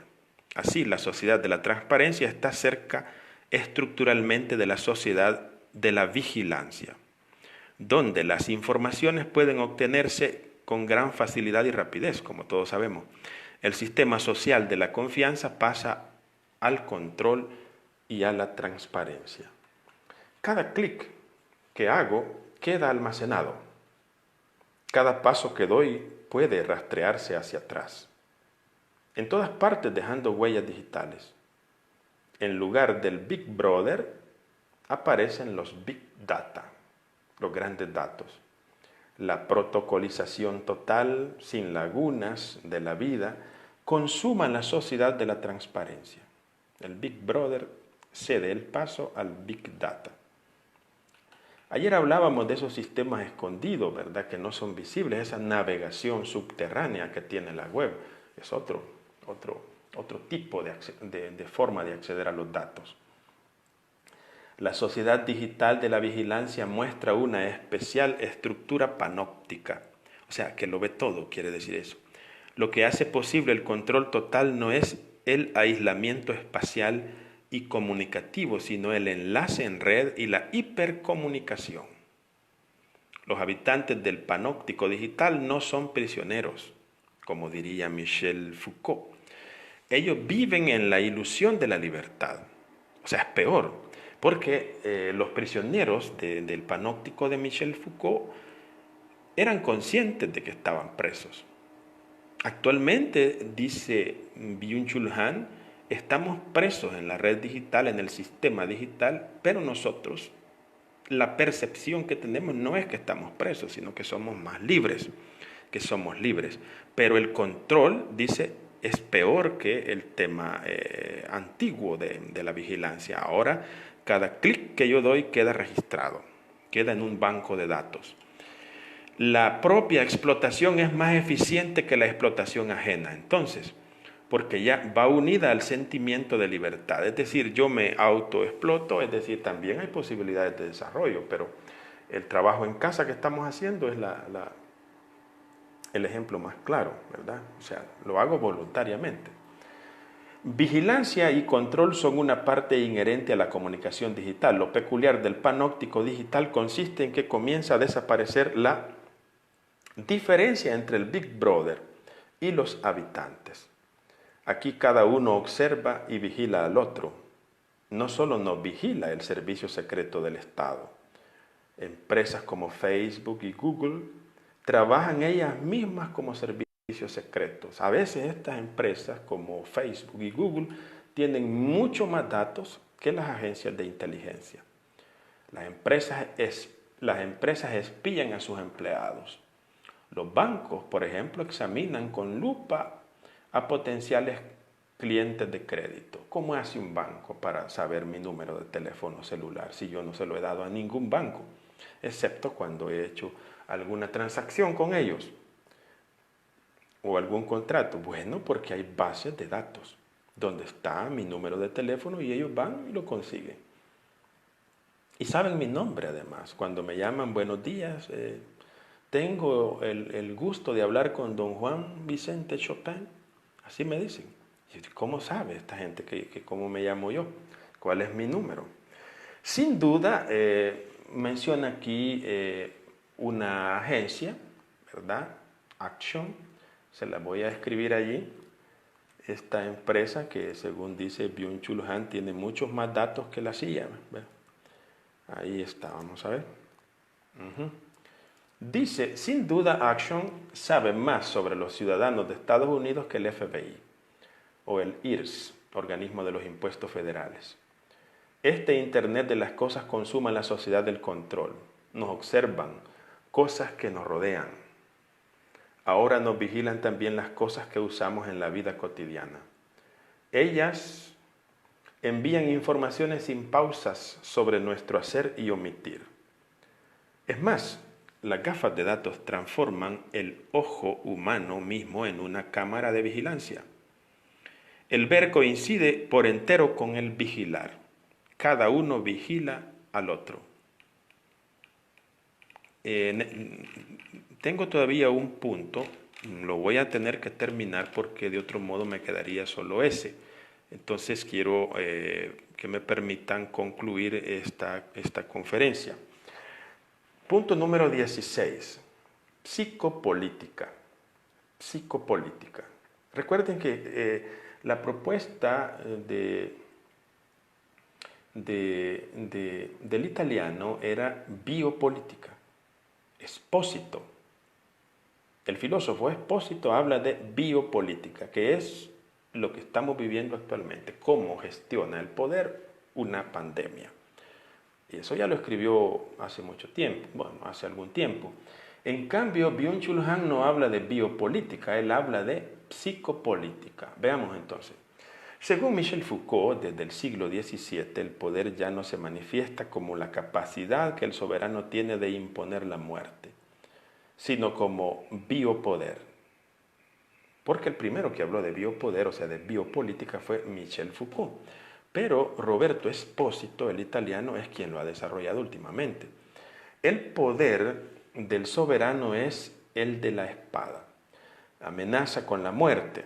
Así, la sociedad de la transparencia está cerca estructuralmente de la sociedad de la vigilancia, donde las informaciones pueden obtenerse con gran facilidad y rapidez, como todos sabemos. El sistema social de la confianza pasa al control y a la transparencia. Cada clic que hago queda almacenado. Cada paso que doy puede rastrearse hacia atrás. En todas partes dejando huellas digitales. En lugar del Big Brother aparecen los Big Data, los grandes datos. La protocolización total, sin lagunas, de la vida, consuma la sociedad de la transparencia. El Big Brother cede el paso al Big Data. Ayer hablábamos de esos sistemas escondidos, ¿verdad? Que no son visibles, esa navegación subterránea que tiene la web. Es otro tipo de forma de acceder a los datos. La sociedad digital de la vigilancia muestra una especial estructura panóptica, o sea, que lo ve todo, quiere decir eso. Lo que hace posible el control total no es el aislamiento espacial y comunicativo, sino el enlace en red y la hipercomunicación. Los habitantes del panóptico digital no son prisioneros, como diría Michel Foucault. Ellos viven en la ilusión de la libertad. O sea, es peor, porque los prisioneros del panóptico de Michel Foucault eran conscientes de que estaban presos. Actualmente, dice Byung-Chul Han, estamos presos en la red digital, en el sistema digital, pero nosotros, la percepción que tenemos no es que estamos presos, sino que somos más libres, que somos libres. Pero el control, dice, es peor que el tema antiguo de la vigilancia. Ahora, cada clic que yo doy queda registrado, queda en un banco de datos. La propia explotación es más eficiente que la explotación ajena. Entonces, porque ya va unida al sentimiento de libertad. Es decir, yo me autoexploto, es decir, también hay posibilidades de desarrollo, pero el trabajo en casa que estamos haciendo es el ejemplo más claro, ¿verdad? O sea, lo hago voluntariamente. Vigilancia y control son una parte inherente a la comunicación digital. Lo peculiar del panóptico digital consiste en que comienza a desaparecer la diferencia entre el Big Brother y los habitantes. Aquí cada uno observa y vigila al otro. No solo nos vigila el servicio secreto del Estado. Empresas como Facebook y Google trabajan ellas mismas como servicios secretos. A veces estas empresas como Facebook y Google tienen mucho más datos que las agencias de inteligencia. Las empresas espían a sus empleados. Los bancos, por ejemplo, examinan con lupa a potenciales clientes de crédito. ¿Cómo hace un banco para saber mi número de teléfono celular si yo no se lo he dado a ningún banco? Excepto cuando he hecho alguna transacción con ellos o algún contrato. Bueno, porque hay bases de datos donde está mi número de teléfono y ellos van y lo consiguen. Y saben mi nombre además. Cuando me llaman, buenos días, tengo el gusto de hablar con don Juan Vicente Chopin. Así me dicen. ¿Cómo sabe esta gente que cómo me llamo yo? ¿Cuál es mi número? Sin duda, menciona aquí una agencia, ¿verdad? Action, se la voy a escribir allí. Esta empresa que según dice Byung-Chul Han tiene muchos más datos que la CIA. Ahí está, vamos a ver. Dice, sin duda Action sabe más sobre los ciudadanos de Estados Unidos que el FBI o el IRS, organismo de los impuestos federales. Este Internet de las cosas consuma la sociedad del control. Nos observan cosas que nos rodean. Ahora nos vigilan también las cosas que usamos en la vida cotidiana. Ellas envían informaciones sin pausas sobre nuestro hacer y omitir. Es más, las gafas de datos transforman el ojo humano mismo en una cámara de vigilancia. El ver coincide por entero con el vigilar. Cada uno vigila al otro. Tengo todavía un punto, lo voy a tener que terminar porque de otro modo me quedaría solo ese. Entonces quiero que me permitan concluir esta conferencia. Punto número 16. Psicopolítica. Psicopolítica. Recuerden que la propuesta del italiano era biopolítica. Espósito. El filósofo Espósito habla de biopolítica, que es lo que estamos viviendo actualmente, cómo gestiona el poder una pandemia. Y eso ya lo escribió hace mucho tiempo, bueno, hace algún tiempo. En cambio, Byung-Chul Han no habla de biopolítica, él habla de psicopolítica. Veamos entonces. Según Michel Foucault, desde el siglo XVII, el poder ya no se manifiesta como la capacidad que el soberano tiene de imponer la muerte, sino como biopoder. Porque el primero que habló de biopoder, o sea, de biopolítica, fue Michel Foucault. Pero Roberto Espósito, el italiano, es quien lo ha desarrollado últimamente. El poder del soberano es el de la espada. Amenaza con la muerte.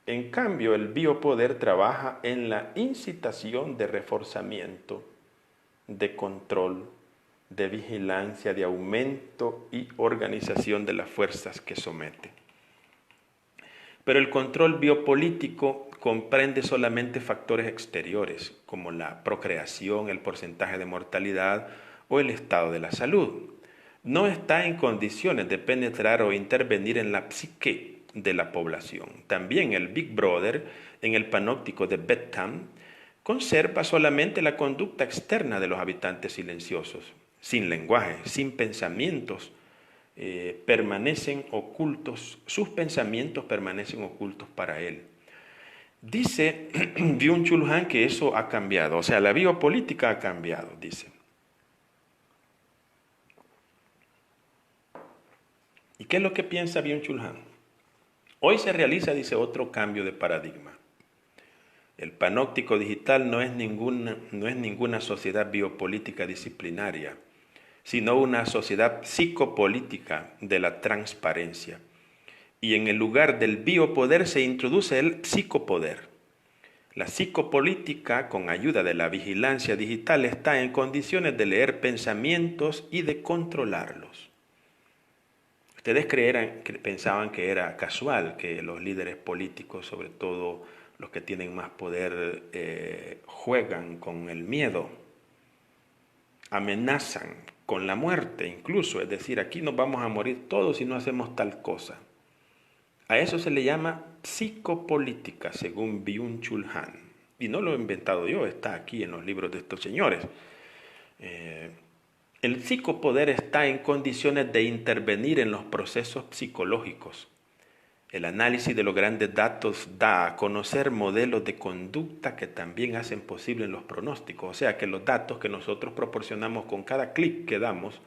En cambio, el biopoder trabaja en la incitación de reforzamiento, de control, de vigilancia, de aumento y organización de las fuerzas que somete. Pero el control biopolítico comprende solamente factores exteriores, como la procreación, el porcentaje de mortalidad o el estado de la salud. No está en condiciones de penetrar o intervenir en la psique de la población. También el Big Brother, en el panóptico de Bentham, conserva solamente la conducta externa de los habitantes silenciosos, sin lenguaje, sin pensamientos, permanecen ocultos, sus pensamientos permanecen ocultos para él. Dice Byung-Chul Han que eso ha cambiado, o sea, la biopolítica ha cambiado, dice. ¿Y qué es lo que piensa Byung-Chul Han? Hoy se realiza, dice, otro cambio de paradigma. El panóptico digital no es ninguna sociedad biopolítica disciplinaria, sino una sociedad psicopolítica de la transparencia. Y en el lugar del biopoder se introduce el psicopoder. La psicopolítica, con ayuda de la vigilancia digital, está en condiciones de leer pensamientos y de controlarlos. Ustedes pensaban que era casual que los líderes políticos, sobre todo los que tienen más poder, juegan con el miedo, amenazan con la muerte incluso, es decir, aquí nos vamos a morir todos si no hacemos tal cosa. A eso se le llama psicopolítica, según Byung-Chul Han. Y no lo he inventado yo, está aquí en los libros de estos señores. El psicopoder está en condiciones de intervenir en los procesos psicológicos. El análisis de los grandes datos da a conocer modelos de conducta que también hacen posible los pronósticos. O sea que los datos que nosotros proporcionamos con cada clic que damos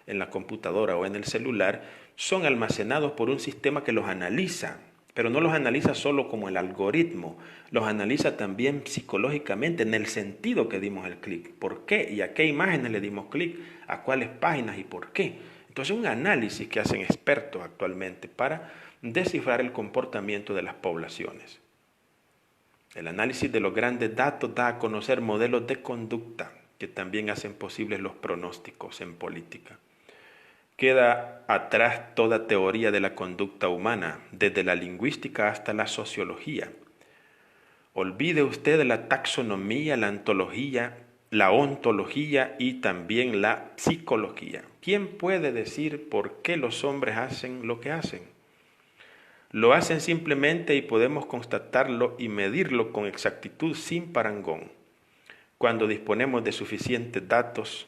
en la computadora o en el celular son almacenados por un sistema que los analiza, pero no los analiza solo como el algoritmo, los analiza también psicológicamente en el sentido que dimos el clic. ¿Por qué? ¿Y a qué imágenes le dimos clic? ¿A cuáles páginas y por qué? Entonces un análisis que hacen expertos actualmente para descifrar el comportamiento de las poblaciones. El análisis de los grandes datos da a conocer modelos de conducta que también hacen posibles los pronósticos en política. Queda atrás toda teoría de la conducta humana, desde la lingüística hasta la sociología. Olvide usted la taxonomía, la ontología y también la psicología. ¿Quién puede decir por qué los hombres hacen lo que hacen? Lo hacen simplemente y podemos constatarlo y medirlo con exactitud sin parangón. Cuando disponemos de suficientes datos,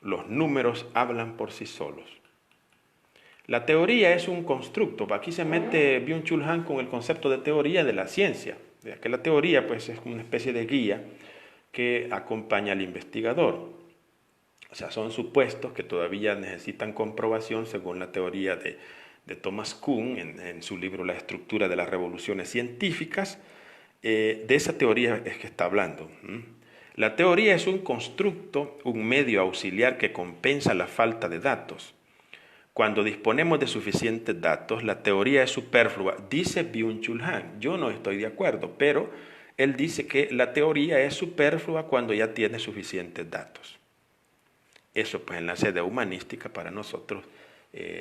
los números hablan por sí solos. La teoría es un constructo. Aquí se mete Byung-Chul Han con el concepto de teoría de la ciencia. Que la teoría pues, es una especie de guía que acompaña al investigador. O sea, son supuestos que todavía necesitan comprobación según la teoría de Thomas Kuhn en su libro La estructura de las revoluciones científicas. De esa teoría es que está hablando. La teoría es un constructo, un medio auxiliar que compensa la falta de datos. Cuando disponemos de suficientes datos, la teoría es superflua, dice Byung-Chul Han. Yo no estoy de acuerdo, pero él dice que la teoría es superflua cuando ya tiene suficientes datos. Eso pues en la sede humanística para nosotros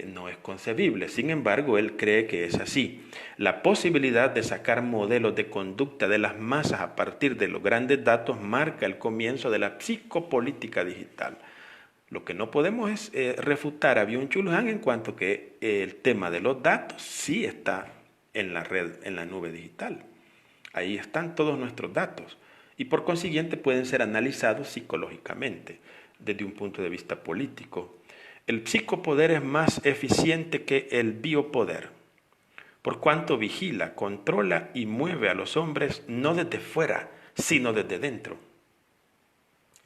no es concebible. Sin embargo, él cree que es así. La posibilidad de sacar modelos de conducta de las masas a partir de los grandes datos marca el comienzo de la psicopolítica digital. Lo que no podemos es refutar a Byung-Chul Han en cuanto que el tema de los datos sí está en la red, en la nube digital. Ahí están todos nuestros datos y por consiguiente pueden ser analizados psicológicamente desde un punto de vista político. El psicopoder es más eficiente que el biopoder, por cuanto vigila, controla y mueve a los hombres no desde fuera, sino desde dentro.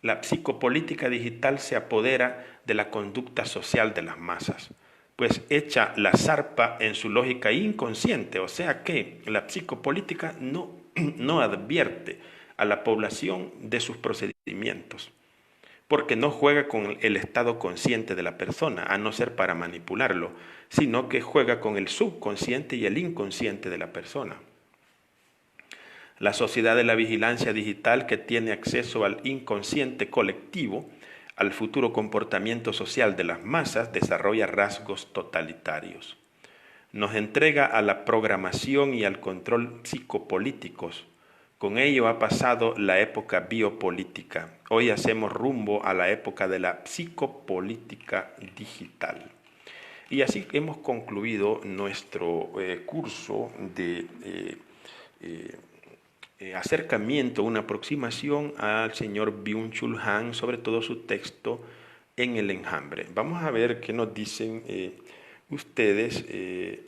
La psicopolítica digital se apodera de la conducta social de las masas, pues echa la zarpa en su lógica inconsciente, o sea que la psicopolítica no advierte a la población de sus procedimientos, porque no juega con el estado consciente de la persona, a no ser para manipularlo, sino que juega con el subconsciente y el inconsciente de la persona. La sociedad de la vigilancia digital, que tiene acceso al inconsciente colectivo, al futuro comportamiento social de las masas, desarrolla rasgos totalitarios. Nos entrega a la programación y al control psicopolíticos. Con ello ha pasado la época biopolítica. Hoy hacemos rumbo a la época de la psicopolítica digital. Y así hemos concluido nuestro curso de acercamiento, una aproximación al señor Byung-Chul Han, sobre todo su texto En el enjambre. Vamos a ver qué nos dicen ustedes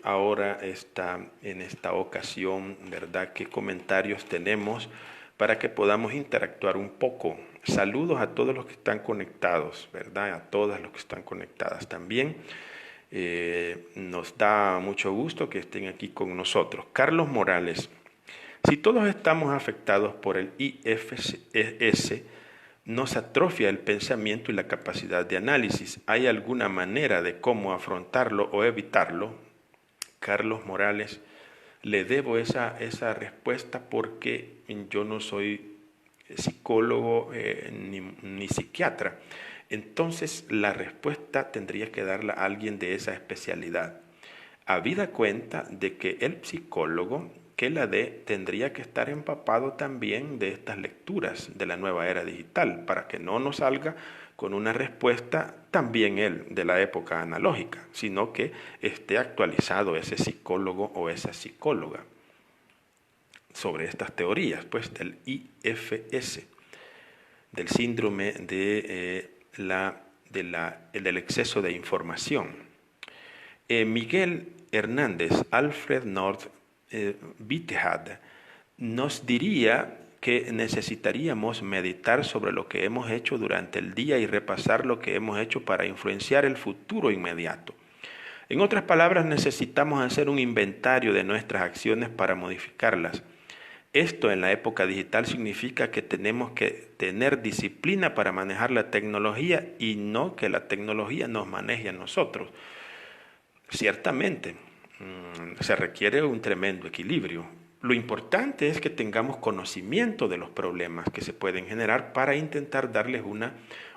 ahora en esta ocasión, ¿verdad? ¿Qué comentarios tenemos para que podamos interactuar un poco? Saludos a todos los que están conectados, ¿verdad? A todas los que están conectadas también. Nos da mucho gusto que estén aquí con nosotros. Carlos Morales, si todos estamos afectados por el IFS, nos atrofia el pensamiento y la capacidad de análisis. ¿Hay alguna manera de cómo afrontarlo o evitarlo? Carlos Morales, le debo esa respuesta porque yo no soy psicólogo ni psiquiatra. Entonces la respuesta tendría que darla a alguien de esa especialidad. Habida cuenta de que el psicólogo que la dé tendría que estar empapado también de estas lecturas de la nueva era digital para que no nos salga con una respuesta también él de la época analógica, sino que esté actualizado ese psicólogo o esa psicóloga sobre estas teorías, pues del IFS, del síndrome del exceso de información. Miguel Hernández, Alfred North Vitehad, nos diría que necesitaríamos meditar sobre lo que hemos hecho durante el día y repasar lo que hemos hecho para influenciar el futuro inmediato. En otras palabras, necesitamos hacer un inventario de nuestras acciones para modificarlas. Esto en la época digital significa que tenemos que tener disciplina para manejar la tecnología y no que la tecnología nos maneje a nosotros. Ciertamente, se requiere un tremendo equilibrio. Lo importante es que tengamos conocimiento de los problemas que se pueden generar para intentar darles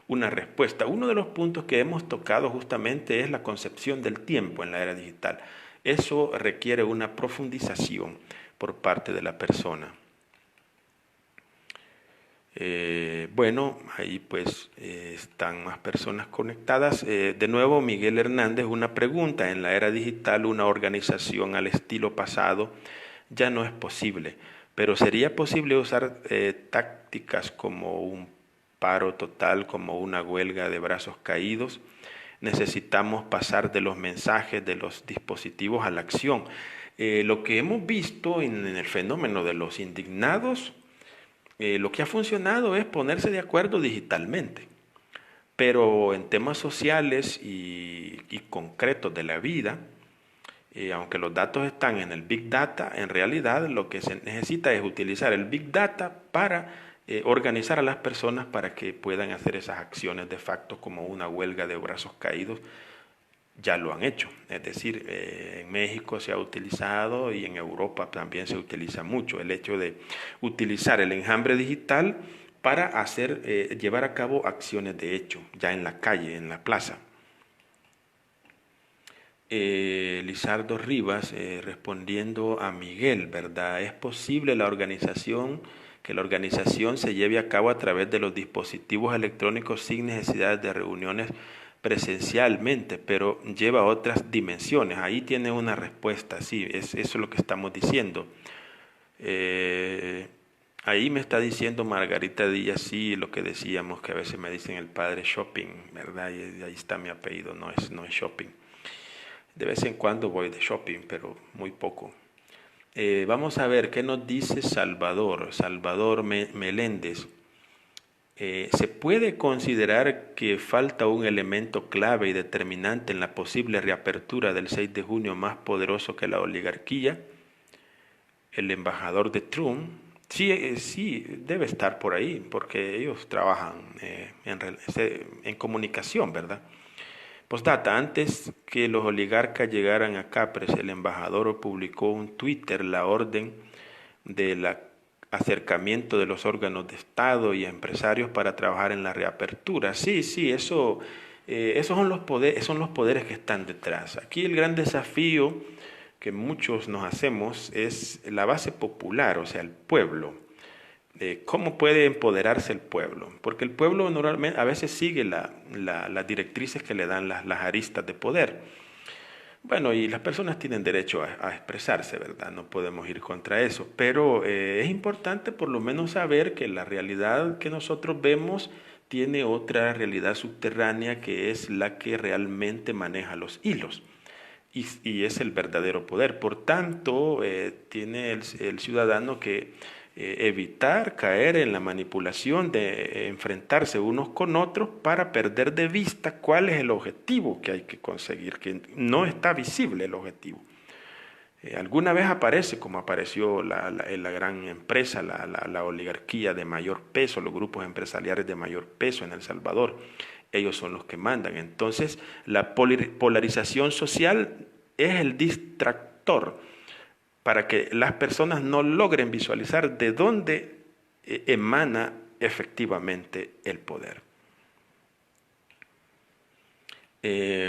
una respuesta. Uno de los puntos que hemos tocado justamente es la concepción del tiempo en la era digital. Eso requiere una profundización por parte de la persona. Bueno, ahí pues están más personas conectadas. De nuevo, Miguel Hernández, una pregunta. En la era digital, una organización al estilo pasado ya no es posible, pero ¿sería posible usar tácticas como un paro total, como una huelga de brazos caídos? Necesitamos pasar de los mensajes de los dispositivos a la acción. Lo que hemos visto en el fenómeno de los indignados, lo que ha funcionado es ponerse de acuerdo digitalmente, pero en temas sociales y concretos de la vida, aunque los datos están en el Big Data, en realidad lo que se necesita es utilizar el Big Data para organizar a las personas para que puedan hacer esas acciones de facto como una huelga de brazos caídos. Ya lo han hecho, es decir, en México se ha utilizado y en Europa también se utiliza mucho el hecho de utilizar el enjambre digital para llevar a cabo acciones de hecho, ya en la calle, en la plaza. Lizardo Rivas, respondiendo a Miguel, ¿verdad? ¿Es posible que la organización se lleve a cabo a través de los dispositivos electrónicos sin necesidad de reuniones presencialmente, pero lleva otras dimensiones? Ahí tiene una respuesta, sí, eso es lo que estamos diciendo. Ahí me está diciendo Margarita Díaz, sí, lo que decíamos, que a veces me dicen el padre shopping, ¿verdad? Y ahí está mi apellido, no es shopping. De vez en cuando voy de shopping, pero muy poco. Vamos a ver qué nos dice Salvador Meléndez. ¿Se puede considerar que falta un elemento clave y determinante en la posible reapertura del 6 de junio más poderoso que la oligarquía? El embajador de Trump. Sí, debe estar por ahí, porque ellos trabajan en comunicación, ¿verdad? Postdata, antes que los oligarcas llegaran a Capres, el embajador publicó un Twitter la orden del acercamiento de los órganos de Estado y empresarios para trabajar en la reapertura. Sí, esos son los poderes que están detrás. Aquí el gran desafío que muchos nos hacemos es la base popular, o sea, el pueblo. ¿Cómo puede empoderarse el pueblo? Porque el pueblo normalmente a veces sigue las directrices que le dan las aristas de poder. Bueno, y las personas tienen derecho a expresarse, ¿verdad? No podemos ir contra eso, pero es importante por lo menos saber que la realidad que nosotros vemos tiene otra realidad subterránea que es la que realmente maneja los hilos. Y es el verdadero poder. Por tanto, tiene el ciudadano que evitar caer en la manipulación de enfrentarse unos con otros para perder de vista cuál es el objetivo que hay que conseguir, que no está visible el objetivo. Alguna vez aparece, como apareció la gran empresa, la oligarquía de mayor peso, los grupos empresariales de mayor peso en El Salvador. Ellos son los que mandan. Entonces, la polarización social es el distractor para que las personas no logren visualizar de dónde emana efectivamente el poder.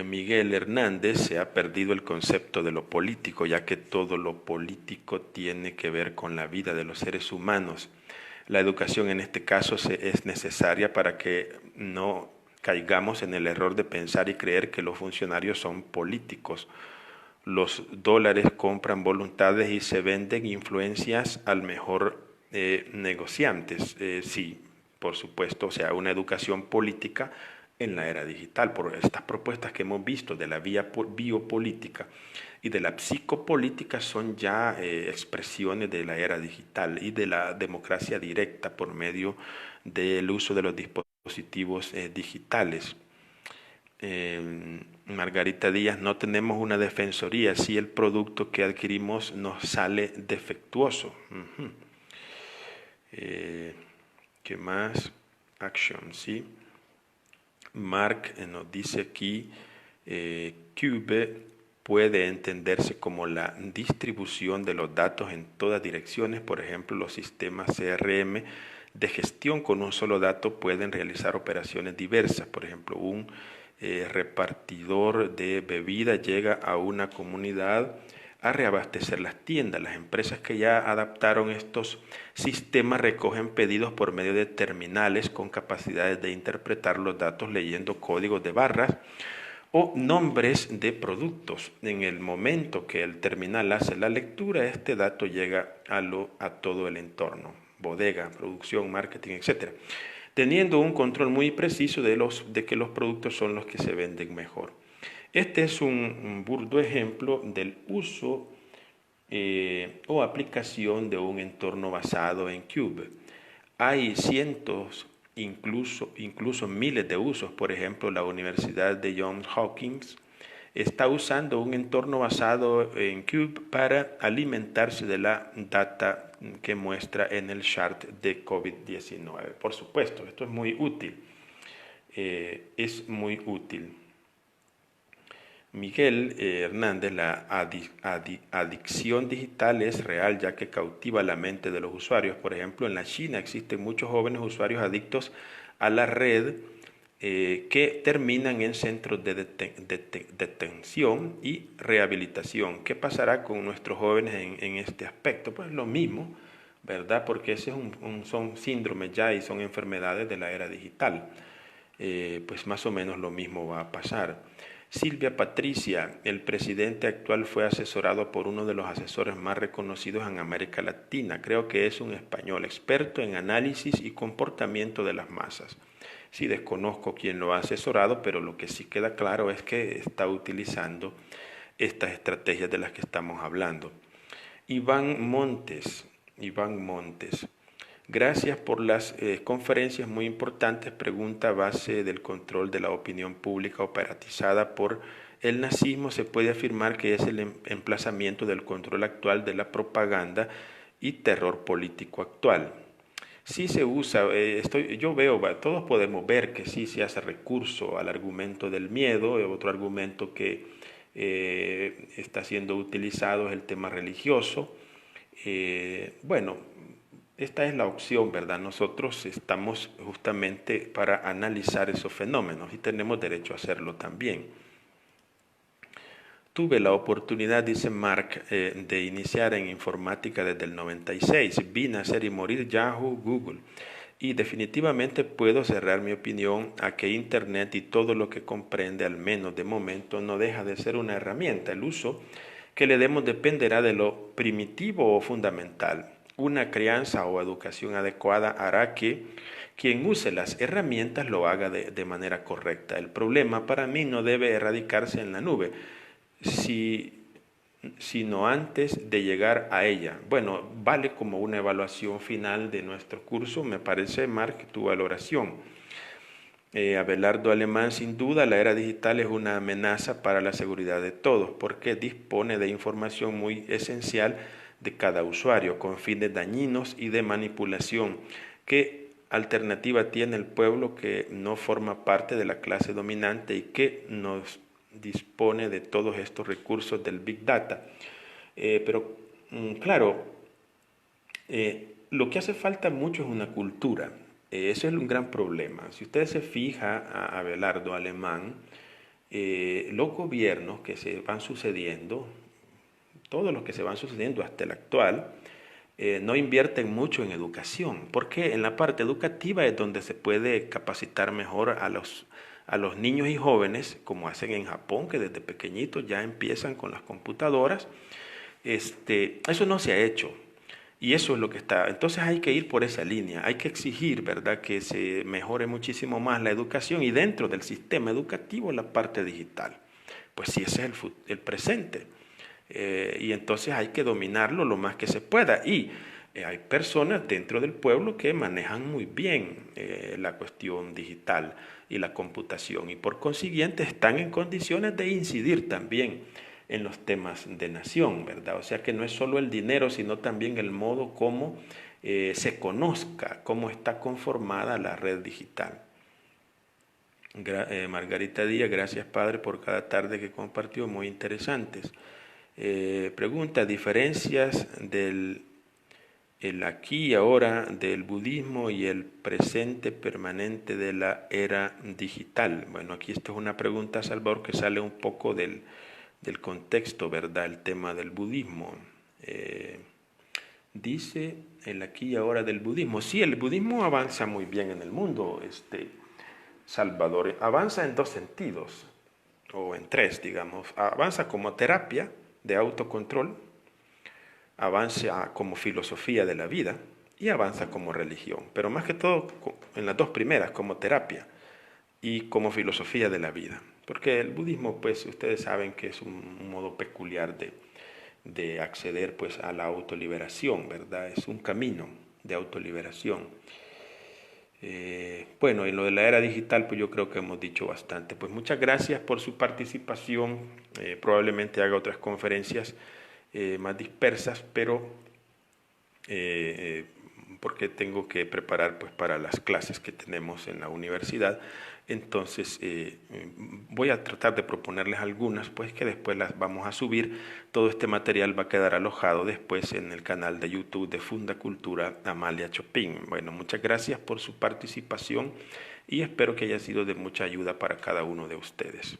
Miguel Hernández: se ha perdido el concepto de lo político, ya que todo lo político tiene que ver con la vida de los seres humanos. La educación en este caso es necesaria para que no caigamos en el error de pensar y creer que los funcionarios son políticos. Los dólares compran voluntades y se venden influencias al mejor negociantes. Sí, por supuesto, o sea, una educación política en la era digital, por estas propuestas que hemos visto de la biopolítica y de la psicopolítica son ya expresiones de la era digital y de la democracia directa por medio del uso de los dispositivos digitales. Margarita Díaz: no tenemos una defensoría si el producto que adquirimos nos sale defectuoso. ¿Qué más? Action, ¿sí? Mark nos dice aquí, Cube puede entenderse como la distribución de los datos en todas direcciones. Por ejemplo, los sistemas CRM de gestión con un solo dato pueden realizar operaciones diversas. Por ejemplo, un repartidor de bebidas llega a una comunidad a reabastecer las tiendas. Las empresas que ya adaptaron estos sistemas recogen pedidos por medio de terminales con capacidades de interpretar los datos leyendo códigos de barras o nombres de productos. En el momento que el terminal hace la lectura, este dato llega a todo el entorno: bodega, producción, marketing, etc., teniendo un control muy preciso de que los productos son los que se venden mejor. Este es un burdo ejemplo del uso o aplicación de un entorno basado en Cube. Hay cientos, incluso miles de usos. Por ejemplo, la Universidad de Johns Hopkins está usando un entorno basado en Cube para alimentarse de la data que muestra en el chart de COVID-19. Por supuesto, esto es muy útil. Es muy útil. Miguel Hernández: la adicción digital es real, ya que cautiva la mente de los usuarios. Por ejemplo, en la China existen muchos jóvenes usuarios adictos a la red que terminan en centros de detención y rehabilitación. ¿Qué pasará con nuestros jóvenes en este aspecto? Pues lo mismo, ¿verdad? Porque ese es son síndromes ya y son enfermedades de la era digital. Pues más o menos lo mismo va a pasar. Silvia Patricia: el presidente actual fue asesorado por uno de los asesores más reconocidos en América Latina. Creo que es un español, experto en análisis y comportamiento de las masas. Sí, desconozco quién lo ha asesorado, pero lo que sí queda claro es que está utilizando estas estrategias de las que estamos hablando. Iván Montes: gracias por las conferencias muy importantes. Pregunta: base del control de la opinión pública operatizada por el nazismo, ¿se puede afirmar que es el emplazamiento del control actual de la propaganda y terror político actual? Sí se usa, yo veo, todos podemos ver que sí se hace recurso al argumento del miedo. Otro argumento que está siendo utilizado es el tema religioso. Bueno, esta es la opción, ¿verdad? Nosotros estamos justamente para analizar esos fenómenos y tenemos derecho a hacerlo también. Tuve la oportunidad, dice Mark, de iniciar en informática desde el 96. Vi nacer y morir Yahoo, Google. Y definitivamente puedo cerrar mi opinión a que Internet y todo lo que comprende, al menos de momento, no deja de ser una herramienta. El uso que le demos dependerá de lo primitivo o fundamental. Una crianza o educación adecuada hará que quien use las herramientas lo haga de manera correcta. El problema para mí no debe erradicarse en la nube, sino antes de llegar a ella. Bueno, vale como una evaluación final de nuestro curso, me parece, Mark, tu valoración. Abelardo Alemán, sin duda, la era digital es una amenaza para la seguridad de todos, porque dispone de información muy esencial de cada usuario, con fines dañinos y de manipulación. ¿Qué alternativa tiene el pueblo que no forma parte de la clase dominante y que nos dispone de todos estos recursos del Big Data? Pero, claro, lo que hace falta mucho es una cultura. Eso es un gran problema. Si usted se fija a Abelardo Alemán, los gobiernos que se van sucediendo, todos los que se van sucediendo hasta el actual, no invierten mucho en educación, porque en la parte educativa es donde se puede capacitar mejor a los niños y jóvenes, como hacen en Japón, que desde pequeñitos ya empiezan con las computadoras. Eso no se ha hecho. Y eso es lo que está. Entonces hay que ir por esa línea, hay que exigir, ¿verdad?, que se mejore muchísimo más la educación y dentro del sistema educativo la parte digital. Pues sí, ese es el presente. Y entonces hay que dominarlo lo más que se pueda. Y hay personas dentro del pueblo que manejan muy bien la cuestión digital y la computación y por consiguiente están en condiciones de incidir también en los temas de nación, ¿verdad? O sea que no es solo el dinero, sino también el modo como se conozca, cómo está conformada la red digital. Margarita Díaz, gracias Padre por cada tarde que compartió, muy interesantes. Pregunta, diferencias del el aquí y ahora del budismo y el presente permanente de la era digital. Bueno, aquí esto es una pregunta, Salvador, que sale un poco del contexto, ¿verdad? El tema del budismo. Dice el aquí y ahora del budismo. Sí, el budismo avanza muy bien en el mundo, Salvador. Avanza en dos sentidos, o en tres, digamos. Avanza como terapia de autocontrol, avanza como filosofía de la vida y avanza como religión. Pero más que todo en las dos primeras, como terapia y como filosofía de la vida. Porque el budismo, pues ustedes saben que es un modo peculiar de acceder pues a la autoliberación, ¿verdad? Es un camino de autoliberación. Bueno, en lo de la era digital, pues yo creo que hemos dicho bastante. Pues muchas gracias por su participación. Probablemente haga otras conferencias más dispersas, pero porque tengo que preparar pues para las clases que tenemos en la universidad. Entonces voy a tratar de proponerles algunas, pues que después las vamos a subir. Todo este material va a quedar alojado después en el canal de YouTube de Funda Cultura Amalia Chopin. Bueno, muchas gracias por su participación y espero que haya sido de mucha ayuda para cada uno de ustedes.